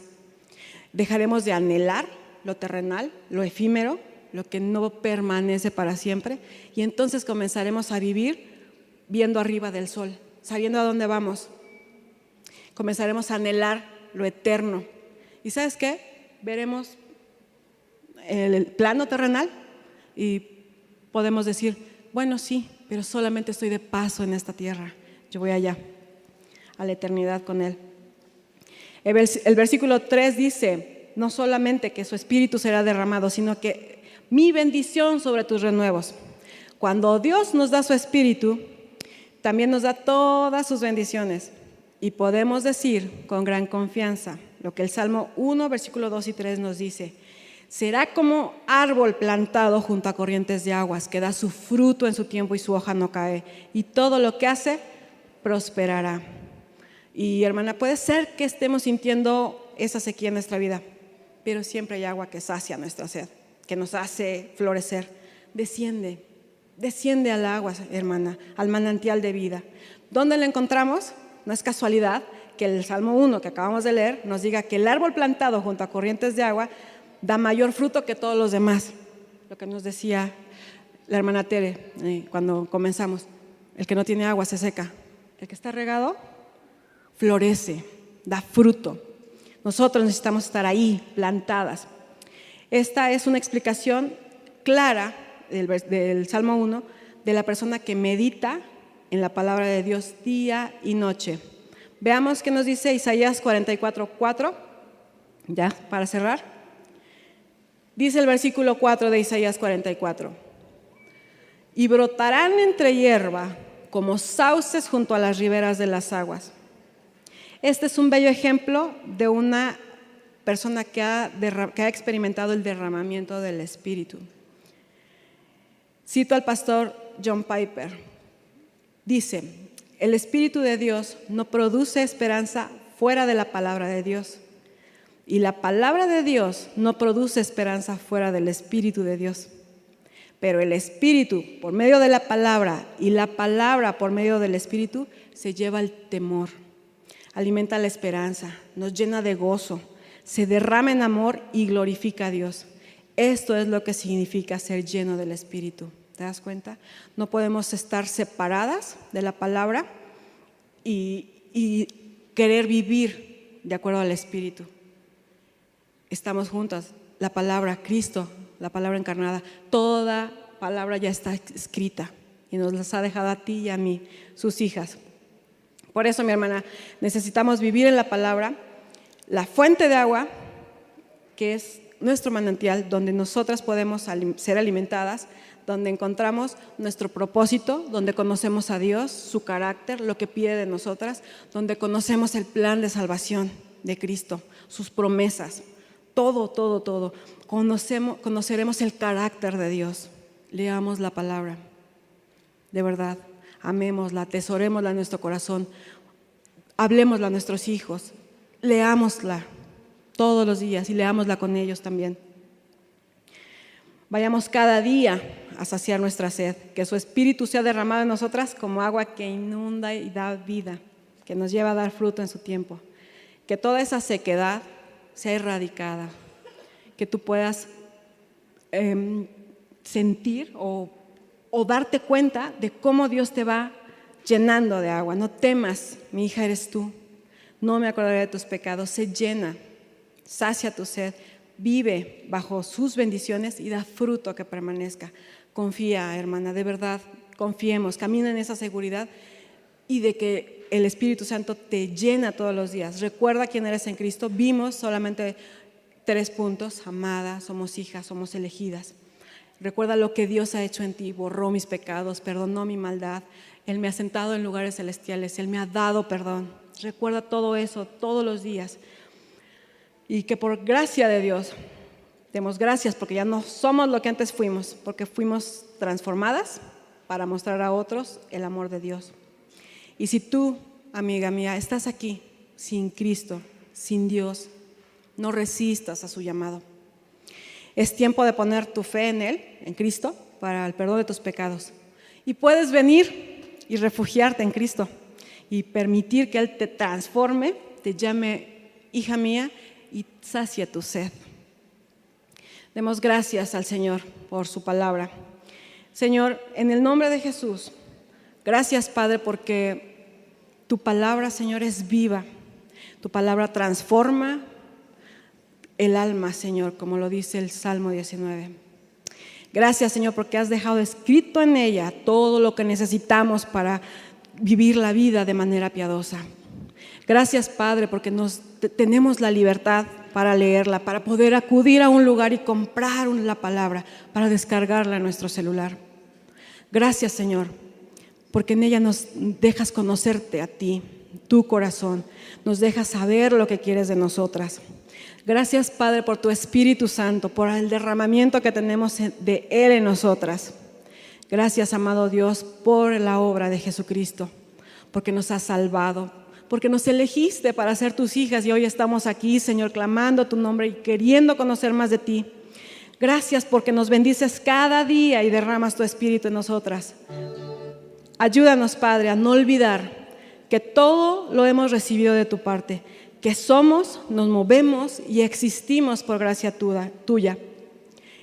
Dejaremos de anhelar lo terrenal, lo efímero, lo que no permanece para siempre, y entonces comenzaremos a vivir viendo arriba del sol, sabiendo a dónde vamos. comenzaremos a anhelar lo eterno. ¿Y sabes qué? Veremos el plano terrenal y podemos decir, bueno, sí, pero solamente estoy de paso en esta tierra. Yo voy allá, a la eternidad con Él. El versículo 3 dice, no solamente que su espíritu será derramado, sino que mi bendición sobre tus renuevos. Cuando Dios nos da su espíritu, también nos da todas sus bendiciones. Y podemos decir con gran confianza lo que el Salmo 1, versículo 2 y 3 nos dice. Será como árbol plantado junto a corrientes de aguas, que da su fruto en su tiempo y su hoja no cae. Y todo lo que hace, prosperará. Y hermana, puede ser que estemos sintiendo esa sequía en nuestra vida, pero siempre hay agua que sacia nuestra sed, que nos hace florecer. Desciende al agua, hermana, al manantial de vida. ¿Dónde la encontramos? No es casualidad que el Salmo 1 que acabamos de leer nos diga que el árbol plantado junto a corrientes de agua da mayor fruto que todos los demás. Lo que nos decía la hermana Tere cuando comenzamos. El que no tiene agua se seca. El que está regado florece, da fruto. Nosotros necesitamos estar ahí, plantadas. Esta es una explicación clara del Salmo 1 de la persona que medita en la palabra de Dios día y noche. Veamos qué nos dice Isaías 44:4, ya para cerrar. Dice el versículo 4 de Isaías 44. Y brotarán entre hierba como sauces junto a las riberas de las aguas. Este es un bello ejemplo de una persona que ha experimentado el derramamiento del Espíritu. Cito al pastor John Piper. Dice, el Espíritu de Dios no produce esperanza fuera de la palabra de Dios. Y la palabra de Dios no produce esperanza fuera del Espíritu de Dios. Pero el Espíritu, por medio de la palabra, y la palabra por medio del Espíritu, se lleva el temor, alimenta la esperanza, nos llena de gozo, se derrama en amor y glorifica a Dios. Esto es lo que significa ser lleno del Espíritu. ¿Te das cuenta? No podemos estar separadas de la palabra y querer vivir de acuerdo al Espíritu. Estamos juntas. La palabra, Cristo, la palabra encarnada, toda palabra ya está escrita y nos las ha dejado a ti y a mí, sus hijas. Por eso, mi hermana, necesitamos vivir en la palabra, la fuente de agua, que es nuestro manantial, donde nosotras podemos ser alimentadas, donde encontramos nuestro propósito, donde conocemos a Dios, su carácter, lo que pide de nosotras, donde conocemos el plan de salvación de Cristo, sus promesas, todo. Conoceremos el carácter de Dios. Leamos la palabra, de verdad, amémosla, atesorémosla en nuestro corazón, hablemosla a nuestros hijos, leámosla todos los días y leámosla con ellos también. Vayamos cada día a saciar nuestra sed, que su Espíritu sea derramado en nosotras como agua que inunda y da vida, que nos lleva a dar fruto en su tiempo. Que toda esa sequedad sea erradicada, que tú puedas sentir o darte cuenta de cómo Dios te va llenando de agua. No temas, mi hija eres tú, no me acordaré de tus pecados. Sé llena, sacia tu sed, vive bajo sus bendiciones y da fruto que permanezca. Confía, hermana, de verdad, confiemos, camina en esa seguridad y de que el Espíritu Santo te llena todos los días. Recuerda quién eres en Cristo. Vimos solamente 3 puntos: amada, somos hijas, somos elegidas. Recuerda lo que Dios ha hecho en ti: borró mis pecados, perdonó mi maldad, Él me ha sentado en lugares celestiales, Él me ha dado perdón. Recuerda todo eso todos los días. Y que por gracia de Dios, demos gracias porque ya no somos lo que antes fuimos, porque fuimos transformadas para mostrar a otros el amor de Dios. Y si tú, amiga mía, estás aquí sin Cristo, sin Dios, no resistas a su llamado. Es tiempo de poner tu fe en Él, en Cristo, para el perdón de tus pecados. Y puedes venir y refugiarte en Cristo y permitir que Él te transforme, te llame hija mía y sacie tu sed. Demos gracias al Señor por su palabra. Señor, en el nombre de Jesús, gracias, Padre, porque tu palabra, Señor, es viva. Tu palabra transforma el alma, Señor, como lo dice el Salmo 19. Gracias, Señor, porque has dejado escrito en ella todo lo que necesitamos para vivir la vida de manera piadosa. Gracias, Padre, porque tenemos la libertad para leerla, para poder acudir a un lugar y comprar la palabra, para descargarla en nuestro celular. Gracias, Señor, porque en ella nos dejas conocerte a ti, tu corazón, nos dejas saber lo que quieres de nosotras. Gracias, Padre, por tu Espíritu Santo, por el derramamiento que tenemos de Él en nosotras. Gracias, amado Dios, por la obra de Jesucristo, porque nos has salvado, porque nos elegiste para ser tus hijas y hoy estamos aquí, Señor, clamando tu nombre y queriendo conocer más de ti. Gracias porque nos bendices cada día y derramas tu Espíritu en nosotras. Ayúdanos, Padre, a no olvidar que todo lo hemos recibido de tu parte, que somos, nos movemos y existimos por gracia tuya.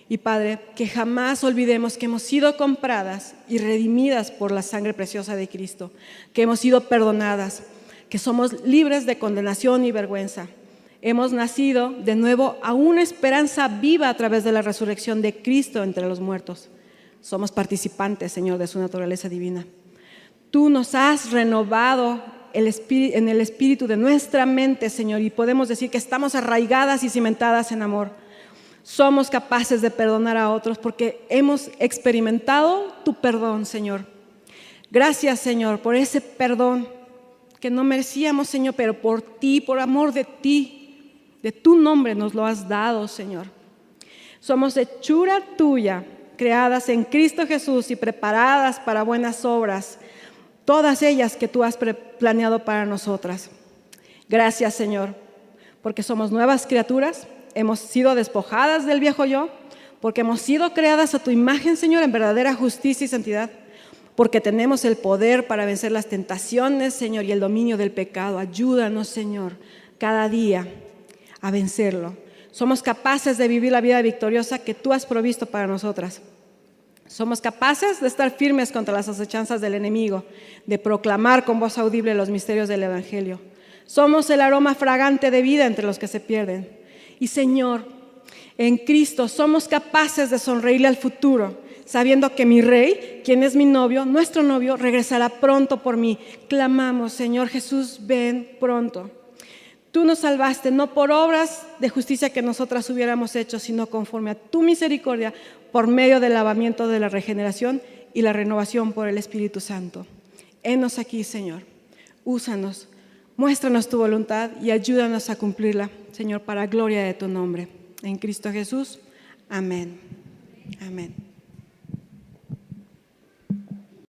Y Padre, que jamás olvidemos que hemos sido compradas y redimidas por la sangre preciosa de Cristo, que hemos sido perdonadas, que somos libres de condenación y vergüenza. Hemos nacido de nuevo a una esperanza viva a través de la resurrección de Cristo entre los muertos. Somos participantes, Señor, de su naturaleza divina. Tú nos has renovado en el espíritu de nuestra mente, Señor, y podemos decir que estamos arraigadas y cimentadas en amor. Somos capaces de perdonar a otros porque hemos experimentado tu perdón, Señor. Gracias, Señor, por ese perdón que no merecíamos, Señor, pero por ti, por amor de ti, de tu nombre nos lo has dado, Señor. Somos hechura tuya, creadas en Cristo Jesús y preparadas para buenas obras, todas ellas que tú has planeado para nosotras. Gracias, Señor, porque somos nuevas criaturas, hemos sido despojadas del viejo yo, porque hemos sido creadas a tu imagen, Señor, en verdadera justicia y santidad, porque tenemos el poder para vencer las tentaciones, Señor, y el dominio del pecado. Ayúdanos, Señor, cada día a vencerlo. Somos capaces de vivir la vida victoriosa que tú has provisto para nosotras. Somos capaces de estar firmes contra las acechanzas del enemigo, de proclamar con voz audible los misterios del Evangelio. Somos el aroma fragante de vida entre los que se pierden. Y, Señor, en Cristo somos capaces de sonreírle al futuro, sabiendo que mi Rey, quien es mi novio, nuestro novio, regresará pronto por mí. Clamamos, Señor Jesús, ven pronto. Tú nos salvaste no por obras de justicia que nosotras hubiéramos hecho, sino conforme a tu misericordia, por medio del lavamiento de la regeneración y la renovación por el Espíritu Santo. Henos aquí, Señor. Úsanos, muéstranos tu voluntad y ayúdanos a cumplirla, Señor, para gloria de tu nombre. En Cristo Jesús. Amén. Amén.